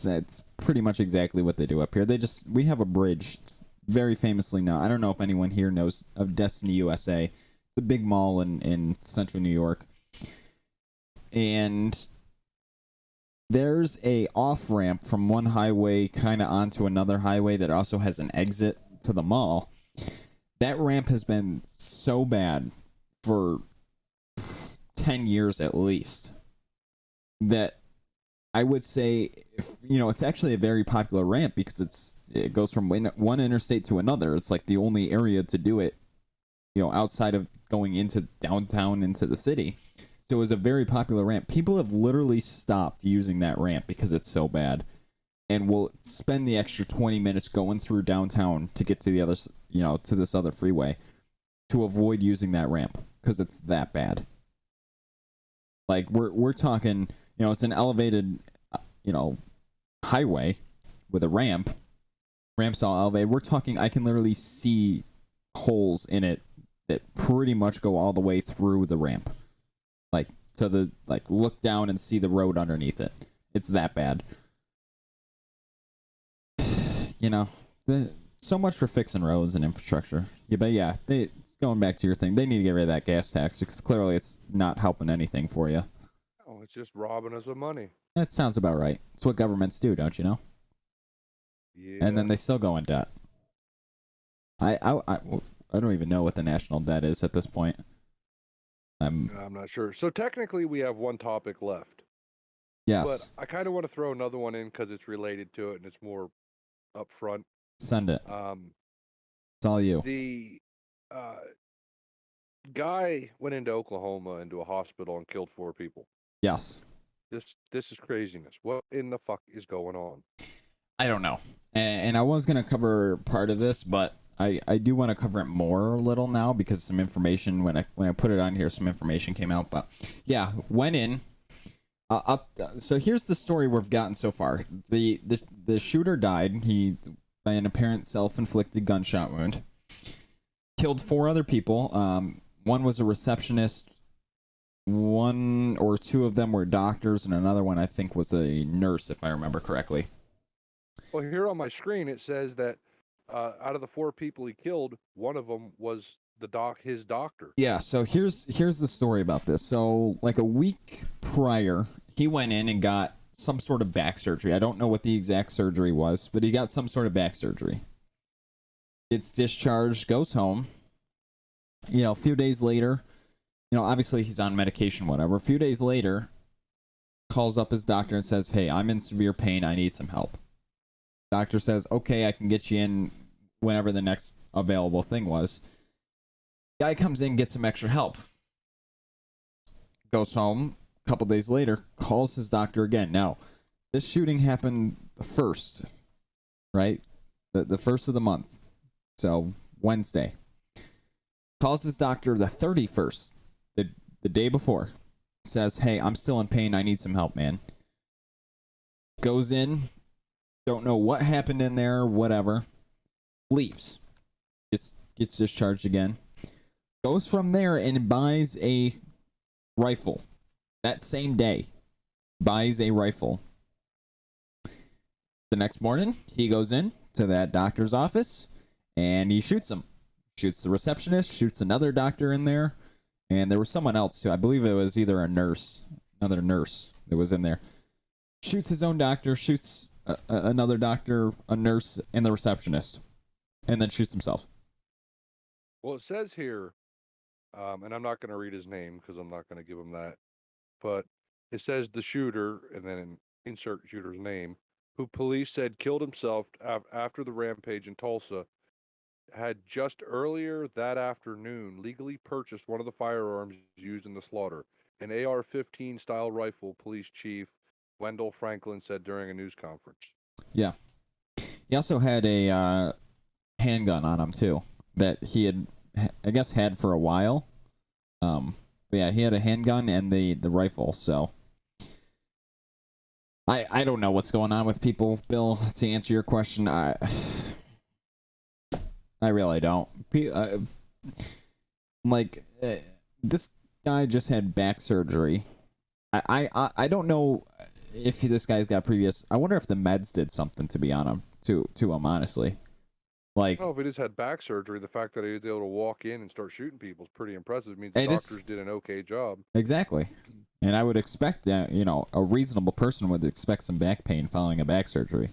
It's pretty much exactly what they do up here. We have a bridge, very famously now. I don't know if anyone here knows of Destiny USA. It's a big mall in Central New York. And there's a off-ramp from one highway kind of onto another highway that also has an exit to the mall. That ramp has been so bad for 10 years at least that I would say, it's actually a very popular ramp because it goes from one interstate to another. It's like the only area to do it, outside of going into downtown into the city. So it was a very popular ramp. People have literally stopped using that ramp because it's so bad, and will spend the extra 20 minutes going through downtown to get to the other, to this other freeway, to avoid using that ramp because it's that bad. Like we're talking, it's an elevated, highway with a ramp. Ramp's all elevated. We're talking, I can literally see holes in it that pretty much go all the way through the ramp. Look down and see the road underneath it. It's that bad. So much for fixing roads and infrastructure. Yeah, but yeah, going back to your thing, they need to get rid of that gas tax because clearly it's not helping anything for you. Oh, it's just robbing us of money. That sounds about right. It's what governments do, don't you know? Yeah. And then they still go in debt. I don't even know what the national debt is at this point. I'm not sure. So technically, we have one topic left. Yes. But I kind of want to throw another one in because it's related to it and it's more upfront. Send it. It's all you. The guy went into Oklahoma into a hospital and killed 4 people. Yes. This is craziness. What in the fuck is going on? I don't know. And I was going to cover part of this, but I do want to cover it more a little now because some information, when I put it on here, some information came out. But yeah, went in. So here's the story we've gotten so far. The shooter died. He by an apparent self-inflicted gunshot wound. Killed 4 other people. One was a receptionist. 1 or 2 of them were doctors, and another one I think was a nurse, if I remember correctly. Well, here on my screen it says that out of the 4 people he killed, one of them was his doctor. Yeah, so here's the story about this. So like a week prior, he went in and got some sort of back surgery. I don't know what the exact surgery was, but he got some sort of back surgery. Gets discharged, goes home. A few days later, obviously he's on medication, whatever. A few days later, calls up his doctor and says, "Hey, I'm in severe pain. I need some help." Doctor says, "Okay, I can get you in whenever the next available thing was." Guy comes in, gets some extra help. Goes home. A couple days later, calls his doctor again. Now, this shooting happened the 1st, right? The 1st of the month. So, Wednesday. Calls his doctor the 31st, the day before. Says, "Hey, I'm still in pain. I need some help, man." Goes in. Don't know what happened in there, whatever. Leaves. Gets discharged again. Goes from there and buys a rifle. That same day, buys a rifle. The next morning, he goes in to that doctor's office and he shoots him. Shoots the receptionist, shoots another doctor in there, and there was someone else too. I believe it was either another nurse that was in there. Shoots his own doctor, shoots another doctor, a nurse, and the receptionist, and then shoots himself. Well, it says here, and I'm not going to read his name because I'm not going to give him that, but it says the shooter, and then insert shooter's name, who police said killed himself after the rampage in Tulsa, had just earlier that afternoon legally purchased one of the firearms used in the slaughter, an AR-15 style rifle, police chief Wendell Franklin said during a news conference. Yeah. He also had a handgun on him, too, that he had, I guess, had for a while. But yeah, he had a handgun and the rifle, so... I don't know what's going on with people, Bill, to answer your question. I really don't. This guy just had back surgery. I don't know if this guy's got previous. I wonder if the meds did something to be on him, to him, honestly. Like, oh, if he just had back surgery, the fact that he was able to walk in and start shooting people is pretty impressive. It means the doctors did an okay job. Exactly. And I would expect that, a reasonable person would expect some back pain following a back surgery,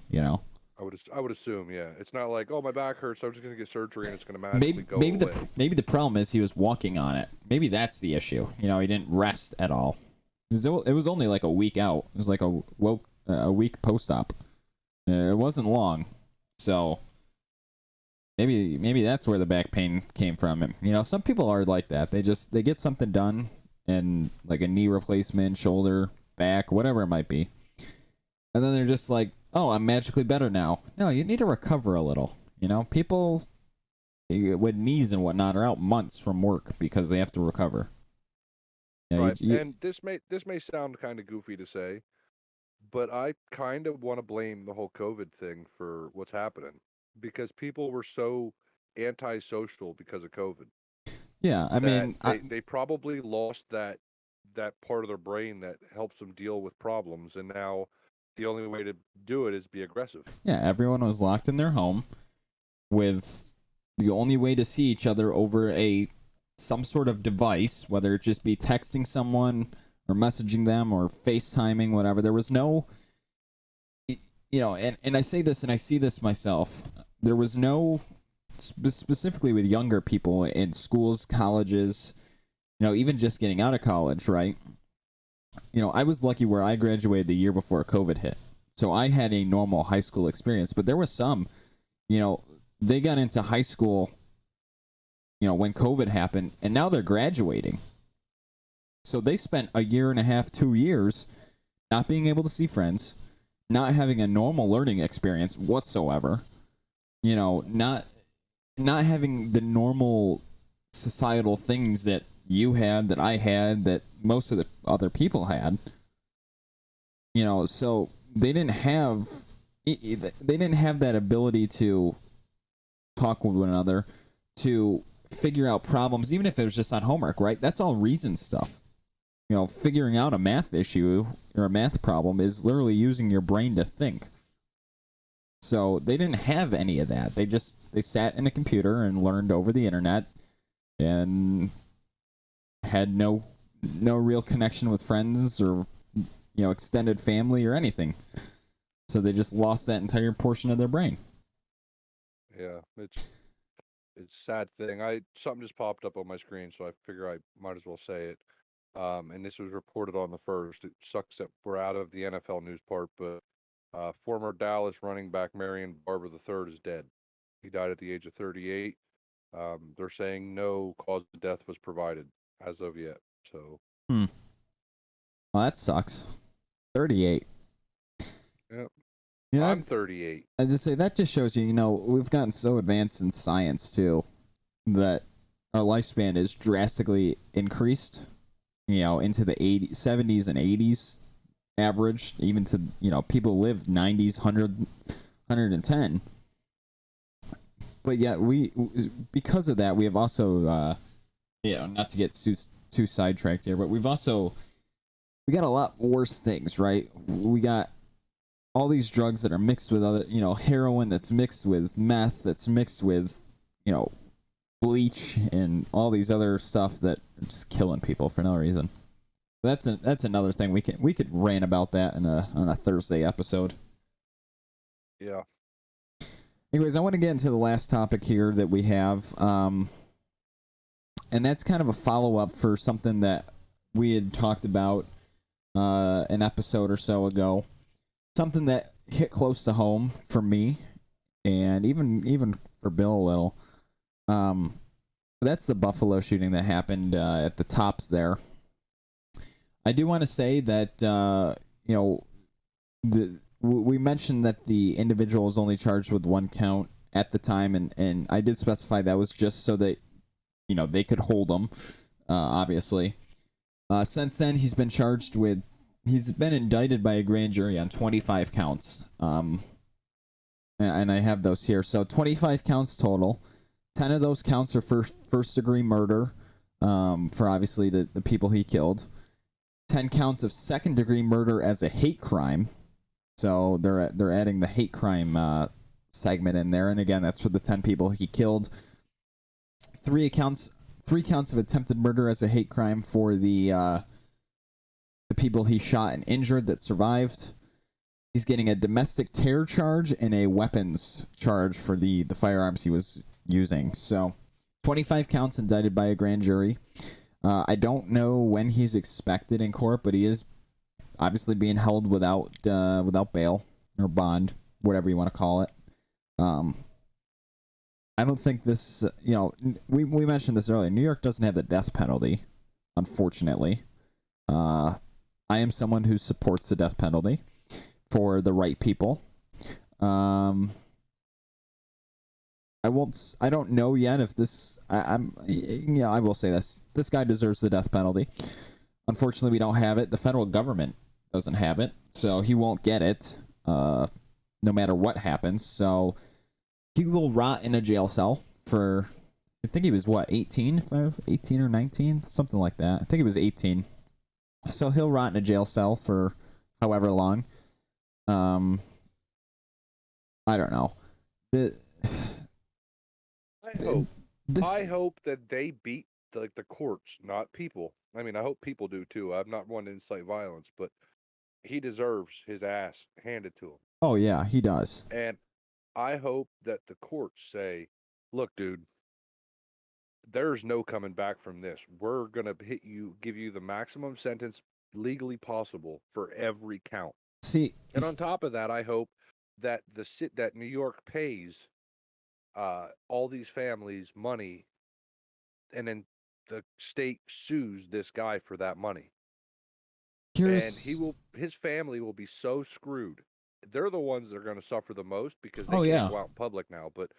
I would assume, yeah. It's not like, oh, my back hurts, so I'm just going to get surgery and it's going to magically go away. Maybe the problem is he was walking on it. Maybe that's the issue. He didn't rest at all. It was only like a week out. It was like a week post-op. It wasn't long. So maybe that's where the back pain came from. Some people are like that. They get something done, and like a knee replacement, shoulder, back, whatever it might be. And then they're just like, oh, I'm magically better now. No, you need to recover a little. People with knees and whatnot are out months from work because they have to recover. Right. And this may sound kind of goofy to say, but I kind of want to blame the whole COVID thing for what's happening, because people were so antisocial because of COVID. Yeah, I mean, they probably lost that part of their brain that helps them deal with problems, and now the only way to do it is be aggressive. Yeah, everyone was locked in their home with the only way to see each other over some sort of device, whether it just be texting someone or messaging them or FaceTiming, whatever. There was no, and I say this and I see this myself, there was no, specifically with younger people in schools, colleges, even just getting out of college, right? I was lucky where I graduated the year before COVID hit. So I had a normal high school experience, but there was some, they got into high school, when COVID happened, and now they're graduating. So they spent a year and a half, 2 years not being able to see friends, not having a normal learning experience whatsoever, not having the normal societal things that you had, that I had, that most of the other people had. So they didn't have that ability to talk with one another, to figure out problems, even if it was just on homework, right? That's all reason stuff. Figuring out a math issue or a math problem is literally using your brain to think. So they didn't have any of that. They sat in a computer and learned over the internet and had no real connection with friends or extended family or anything. So they just lost that entire portion of their brain. Yeah, it's a sad thing. Something just popped up on my screen, so I figure I might as well say it. And this was reported on the first. It sucks that we're out of the NFL news part, but former Dallas running back Marion Barber III is dead. He died at the age of 38. They're saying no cause of death was provided as of yet. So. Well, that sucks. 38. Yep. Yeah, I'm 38. I just say that just shows you, we've gotten so advanced in science too, that our lifespan is drastically increased, into the 80s, 70s and 80s average, even to, people live 90s, 110. But yet because of that, we have also, not to get too sidetracked here, but we got a lot worse things, right? We got all these drugs that are mixed with other, heroin that's mixed with meth, that's mixed with, bleach and all these other stuff that are just killing people for no reason. That's another thing we could rant about that on a Thursday episode. Yeah. Anyways, I want to get into the last topic here that we have, and that's kind of a follow-up for something that we had talked about an episode or so ago. Something that hit close to home for me, and even for Bill a little. That's the Buffalo shooting that happened at the Tops there. I do want to say that we mentioned that the individual was only charged with one count at the time, and I did specify that was just so that they could hold him, obviously. Since then, he's been indicted by a grand jury on 25 counts. And I have those here. So 25 counts total. 10 of those counts are for first-degree murder, for obviously the people he killed. 10 counts of second-degree murder as a hate crime. So they're adding the hate crime segment in there, and again, that's for the 10 people he killed. Three counts of attempted murder as a hate crime for the people he shot and injured that survived. He's getting a domestic terror charge and a weapons charge for the firearms he was using. So 25 counts indicted by a grand jury. I don't know when he's expected in court, but he is obviously being held without bail or bond, whatever you want to call it. I don't think this, we mentioned this earlier. New York doesn't have the death penalty, unfortunately. I am someone who supports the death penalty for the right people. I don't know yet if this, I will say this guy deserves the death penalty. Unfortunately, we don't have it. The federal government doesn't have it, so he won't get it, no matter what happens. So he will rot in a jail cell for, I think he was, 18 or 19? Something like that. I think he was 18. So he'll rot in a jail cell for however long. I don't know. I hope that they beat the courts, not people. I mean, I hope people do too. I'm not one to incite violence, but he deserves his ass handed to him. Oh yeah, he does. And I hope that the courts say, look, dude, there's no coming back from this. We're going to give you the maximum sentence legally possible for every count. See, and on top of that, I hope that that New York pays all these families money, and then the state sues this guy for that money. And his family will be so screwed. They're the ones that are going to suffer the most because they can't go out in public now. But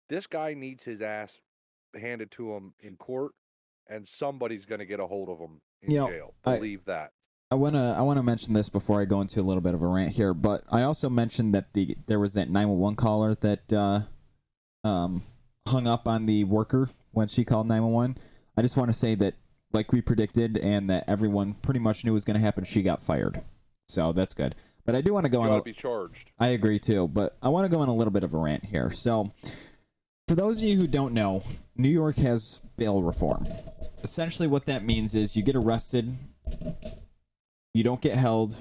this guy needs his ass handed to him in court, and somebody's going to get a hold of him in jail. Believe that. I wanna mention this before I go into a little bit of a rant here, but I also mentioned that there was that 911 caller that hung up on the worker when she called 911. I just want to say that, like we predicted, and that everyone pretty much knew was going to happen, she got fired. So that's good. But I do want to go on. Be charged. I agree too, but I want to go on a little bit of a rant here. So, for those of you who don't know, New York has bail reform. Essentially, what that means is you get arrested, you don't get held,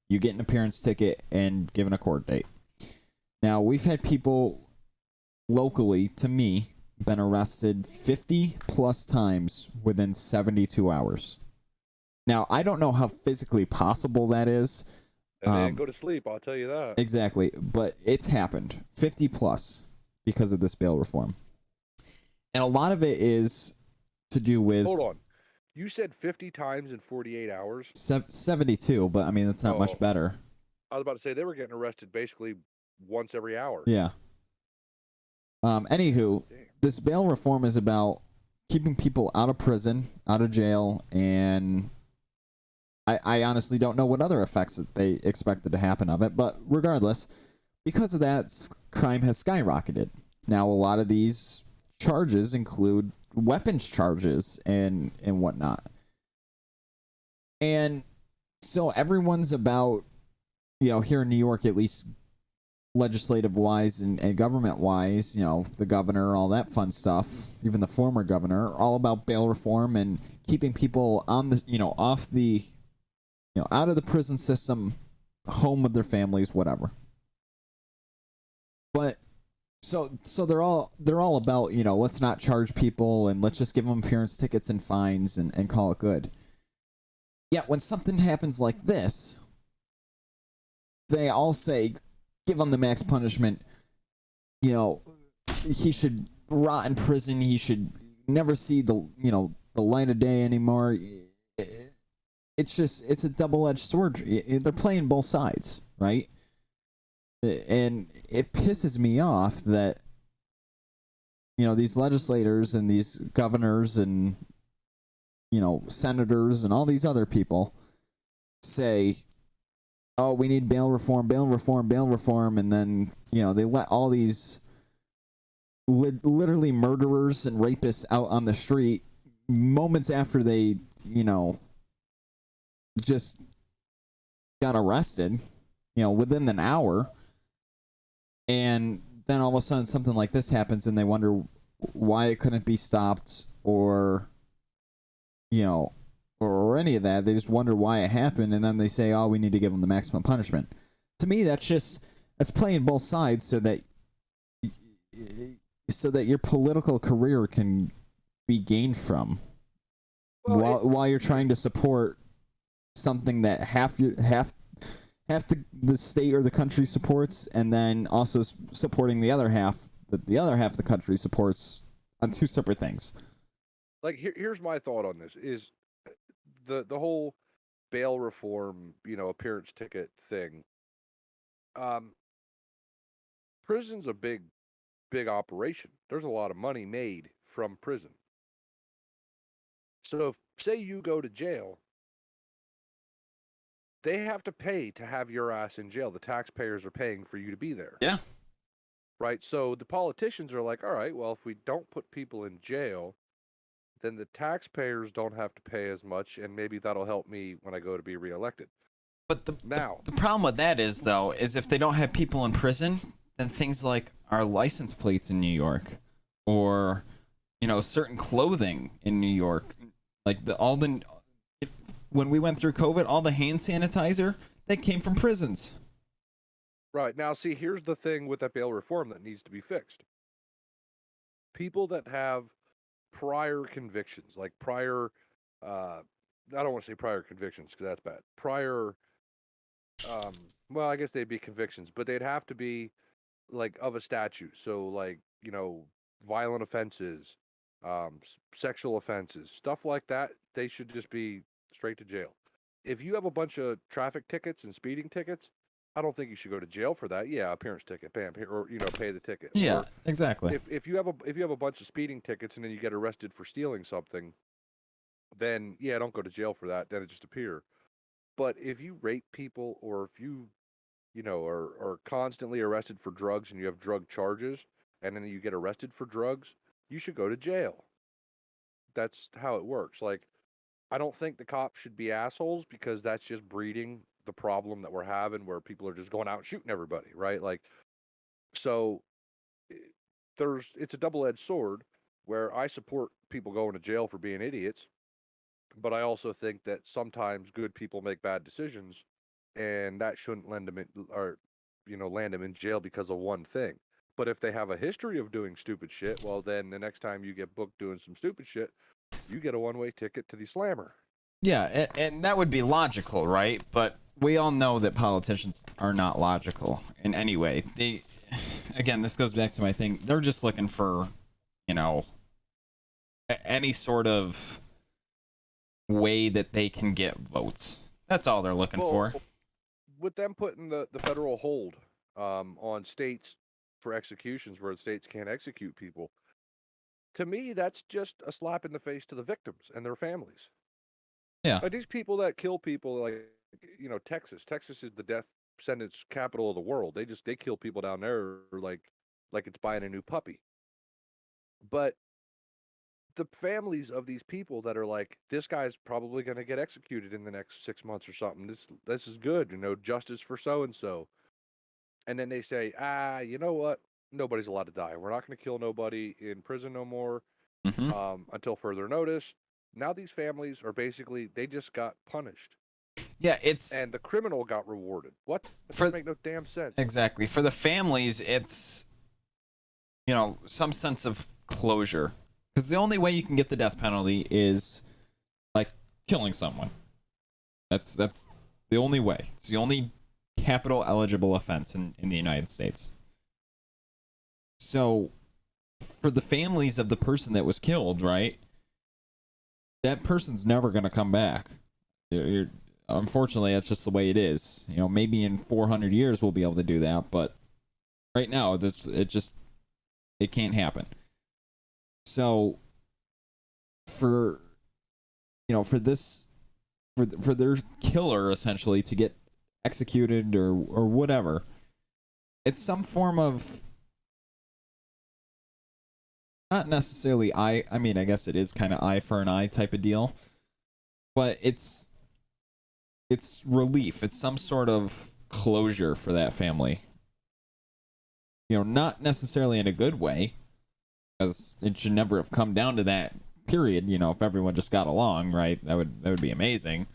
you get an appearance ticket, and given a court date. Now, we've had people locally, to me, been arrested 50 plus times within 72 hours. Now, I don't know how physically possible that is. And they didn't go to sleep, I'll tell you that. Exactly, but it's happened 50 plus because of this bail reform. And a lot of it is to do with... Hold on. You said 50 times in 48 hours? 72, but I mean, that's not much better. I was about to say, they were getting arrested basically once every hour. Yeah. Anywho, this bail reform is about keeping people out of prison, out of jail, and I honestly don't know what other effects that they expected to happen of it, but regardless, because of that, crime has skyrocketed. Now, a lot of these charges include weapons charges and whatnot. And so everyone's about, here in New York, at least legislative wise and government wise, the governor, all that fun stuff, even the former governor, all about bail reform and keeping people on the, off the, out of the prison system, home with their families, whatever. But so they're all about, let's not charge people and let's just give them appearance tickets and fines and call it good. Yet when something happens like this, they all say, give him the max punishment. He should rot in prison. He should never see the light of day anymore. It's a double-edged sword. They're playing both sides, right? And it pisses me off that these legislators and these governors and senators and all these other people say, oh, we need bail reform, and then, they let all these literally murderers and rapists out on the street moments after they, just got arrested, within an hour. And then all of a sudden something like this happens and they wonder why it couldn't be stopped or any of that. They just wonder why it happened, and then they say, oh, we need to give them the maximum punishment. To me, that's playing both sides so that your political career can be gained from, while you're trying to support something that half the state or the country supports, and then also supporting the other half that the other half of the country supports on two separate things. Like, here's my thought on this: is the whole bail reform, appearance ticket thing. Prison's a big operation. There's a lot of money made from prison. So if, say you go to jail, they have to pay to have your ass in jail. The taxpayers are paying for you to be there. Yeah. Right? So the politicians are like, all right, well, if we don't put people in jail, then the taxpayers don't have to pay as much, and maybe that'll help me when I go to be reelected. But the problem with that is, though, is if they don't have people in prison, then things like our license plates in New York, or certain clothing in New York, like when we went through COVID, all the hand sanitizer that came from prisons. Right. Now, see, here's the thing with that bail reform that needs to be fixed. People that have prior convictions, like prior, I don't want to say prior convictions because that's bad. Prior, well, I guess they'd be convictions, but they'd have to be like of a statute. So, like, violent offenses, sexual offenses, stuff like that. They should just be straight to jail. If you have a bunch of traffic tickets and speeding tickets, I don't think you should go to jail for that. Yeah, appearance ticket, bam, or pay the ticket. Yeah, or exactly. if you have a bunch of speeding tickets and then you get arrested for stealing something, then yeah, don't go to jail for that. Then it just appear. But if you rape people, or if you are constantly arrested for drugs and you have drug charges, and then you get arrested for drugs, you should go to jail. That's how it works. Like, I don't think the cops should be assholes, because that's just breeding the problem that we're having, where people are just going out and shooting everybody, right? Like, so it's a double-edged sword, where I support people going to jail for being idiots, but I also think that sometimes good people make bad decisions, and that shouldn't land them in jail because of one thing. But if they have a history of doing stupid shit, well, then the next time you get booked doing some stupid shit, you get a one-way ticket to the slammer. Yeah, and that would be logical, right? But we all know that politicians are not logical in any way. Again, this goes back to my thing. They're just looking for, any sort of way that they can get votes. That's all they're looking for. With them putting the federal hold on states for executions, where states can't execute people, to me, that's just a slap in the face to the victims and their families. Yeah. Like, these people that kill people, like, Texas. Texas is the death sentence capital of the world. They kill people down there like it's buying a new puppy. But the families of these people that are like, this guy's probably going to get executed in the next 6 months or something. This is good, justice for so and so. And then they say, you know what? Nobody's allowed to die. We're not going to kill nobody in prison no more until further notice. Now these families are basically, they just got punished. Yeah, it's and the criminal got rewarded. What? That for doesn't make no damn sense. exactly for the families. It's some sense of closure, because the only way you can get the death penalty is like killing someone. That's the only way. It's the only capital eligible offense in the United States. So for the families of the person that was killed, right? That person's never going to come back. Unfortunately, that's just the way it is. Maybe in 400 years we'll be able to do that, but right now it can't happen. So for their killer essentially to get executed or whatever, it's some form of, not necessarily I mean, I guess it is kind of eye for an eye type of deal, but it's relief. It's some sort of closure for that family. Not necessarily in a good way, because it should never have come down to that, period. If everyone just got along, right, that would be amazing.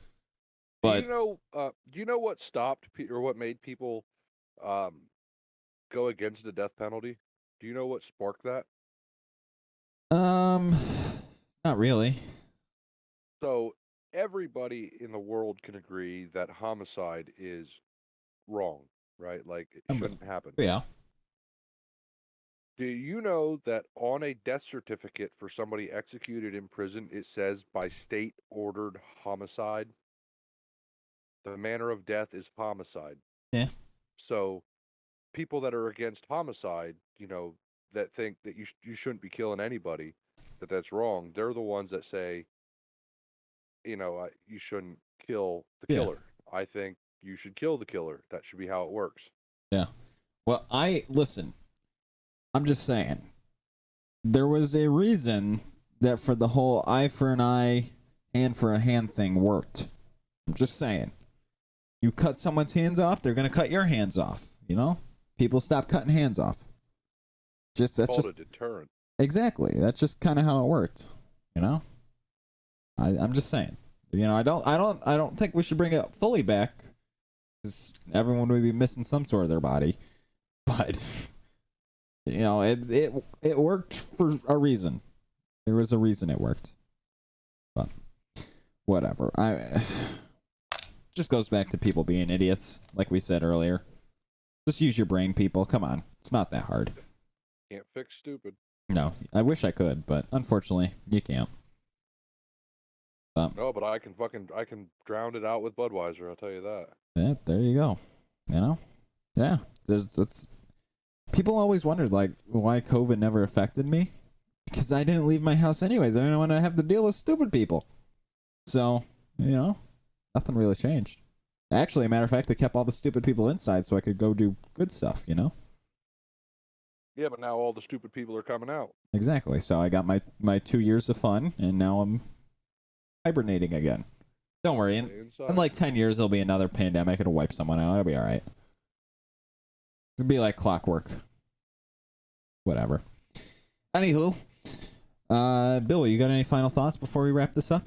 But do you know what stopped or what made people go against the death penalty? Do you know what sparked that? not really. So everybody in the world can agree that homicide is wrong, right? Like, it shouldn't happen. Yeah. Do you know that on a death certificate for somebody executed in prison, it says by state ordered homicide? The manner of death is homicide. Yeah. So people that are against homicide, that think that you shouldn't be killing anybody, that's wrong, they're the ones that say, you shouldn't kill the killer. I think you should kill the killer. That should be how it works. Yeah. Well, listen, I'm just saying, there was a reason that for the whole eye for an eye, hand for a hand thing worked. I'm just saying. You cut someone's hands off, they're going to cut your hands off, People stop cutting hands off. That's called just a deterrent. Exactly. That's just kind of how it worked, I'm just saying. I don't think we should bring it fully back, because everyone would be missing some sort of their body. But it worked for a reason. There was a reason it worked. But whatever. Just goes back to people being idiots, like we said earlier. Just use your brain, people. Come on. It's not that hard. Can't fix stupid. No, I wish I could, but unfortunately, you can't. No, but I can drown it out with Budweiser, I'll tell you that. Yeah, there you go. Yeah. That's people always wondered, like, why COVID never affected me, because I didn't leave my house anyways. I didn't want to have to deal with stupid people. So, nothing really changed. Actually, a matter of fact, I kept all the stupid people inside so I could go do good stuff, Yeah, but now all the stupid people are coming out. Exactly. So I got my 2 years of fun, and now I'm hibernating again. Don't worry. In like 10 years, there'll be another pandemic. It'll wipe someone out. It'll be all right. It'll be like clockwork. Whatever. Anywho, Billy, you got any final thoughts before we wrap this up?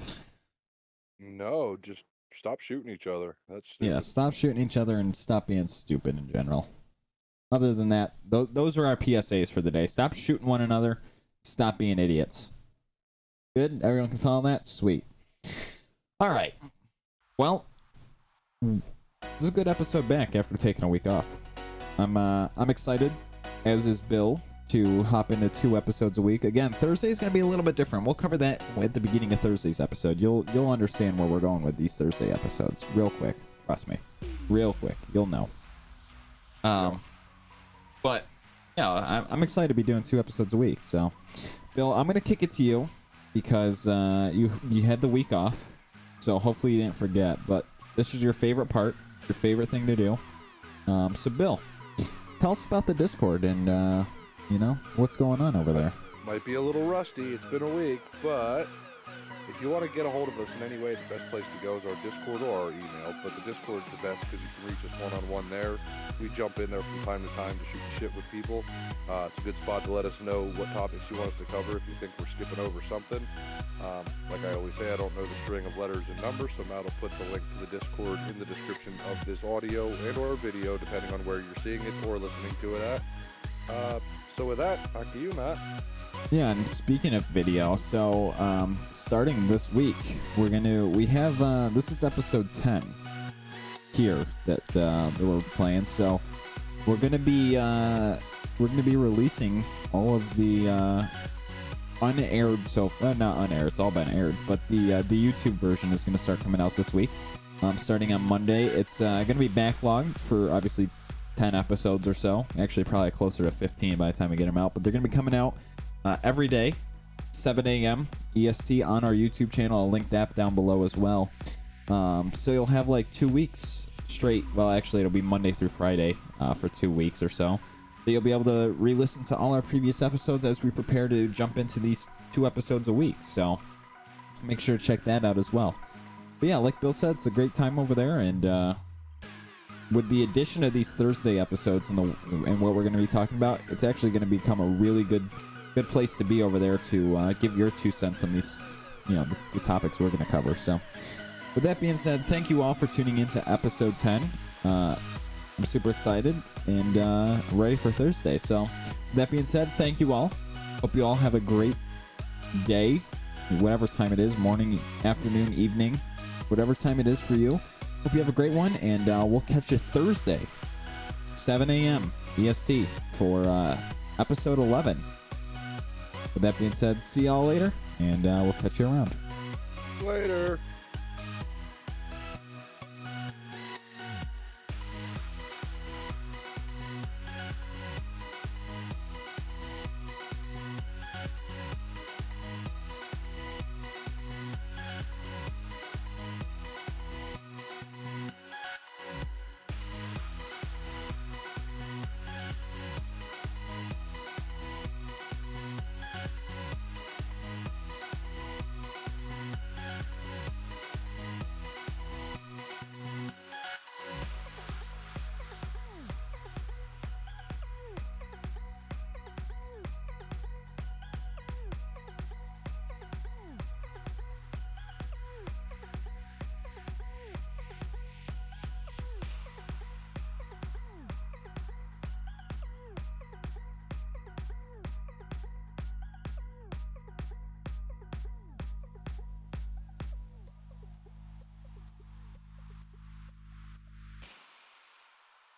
No, just stop shooting each other. That's stupid. Yeah, stop shooting each other and stop being stupid in general. Other than that, those are our PSAs for the day. Stop shooting one another. Stop being idiots. Good? Everyone can follow that? Sweet. All right. Well, this is a good episode back after taking a week off. I'm excited, as is Bill, to hop into 2 episodes a week. Again, Thursday's going to be a little bit different. We'll cover that at the beginning of Thursday's episode. You'll understand where we're going with these Thursday episodes real quick. Trust me. Real quick. You'll know. But, yeah, I'm excited to be doing 2 episodes a week. So, Bill, I'm going to kick it to you because you had the week off. So, hopefully you didn't forget. But this is your favorite part, your favorite thing to do. So, Bill, tell us about the Discord and, what's going on over there. Might be a little rusty. It's been a week, but if you want to get a hold of us in any way, the best place to go is our Discord or our email. But the Discord's the best because you can reach us one-on-one there. We jump in there from time to time to shoot the shit with people. It's a good spot to let us know what topics you want us to cover if you think we're skipping over something. Like I always say, I don't know the string of letters and numbers, so Matt will put the link to the Discord in the description of this audio and or video, depending on where you're seeing it or listening to it at. So with that, back to you, Matt. Yeah, and speaking of video, so starting this week, we have this is episode 10 here that we're playing. So we're gonna be releasing all of the unaired not unaired, it's all been aired, but the YouTube version is gonna start coming out this week. Starting on Monday, it's gonna be backlogged for obviously 10 episodes or so. Actually, probably closer to 15 by the time we get them out, but they're gonna be coming out every day, 7 a.m. EST on our YouTube channel. I'll link that down below as well. So you'll have like 2 weeks straight. Well, actually, it'll be Monday through Friday for 2 weeks or so. But you'll be able to re-listen to all our previous episodes as we prepare to jump into these 2 episodes a week. So make sure to check that out as well. But yeah, like Bill said, it's a great time over there. And with the addition of these Thursday episodes and what we're going to be talking about, it's actually going to become a really good place to be over there to give your 2 cents on these, the topics we're going to cover. So, with that being said, thank you all for tuning in to episode 10. I'm super excited and ready for Thursday. So, with that being said, thank you all. Hope you all have a great day, whatever time it is, morning, afternoon, evening, whatever time it is for you. Hope you have a great one, and we'll catch you Thursday, 7 a.m. EST for episode 11. With that being said, see y'all later, and we'll catch you around. Later.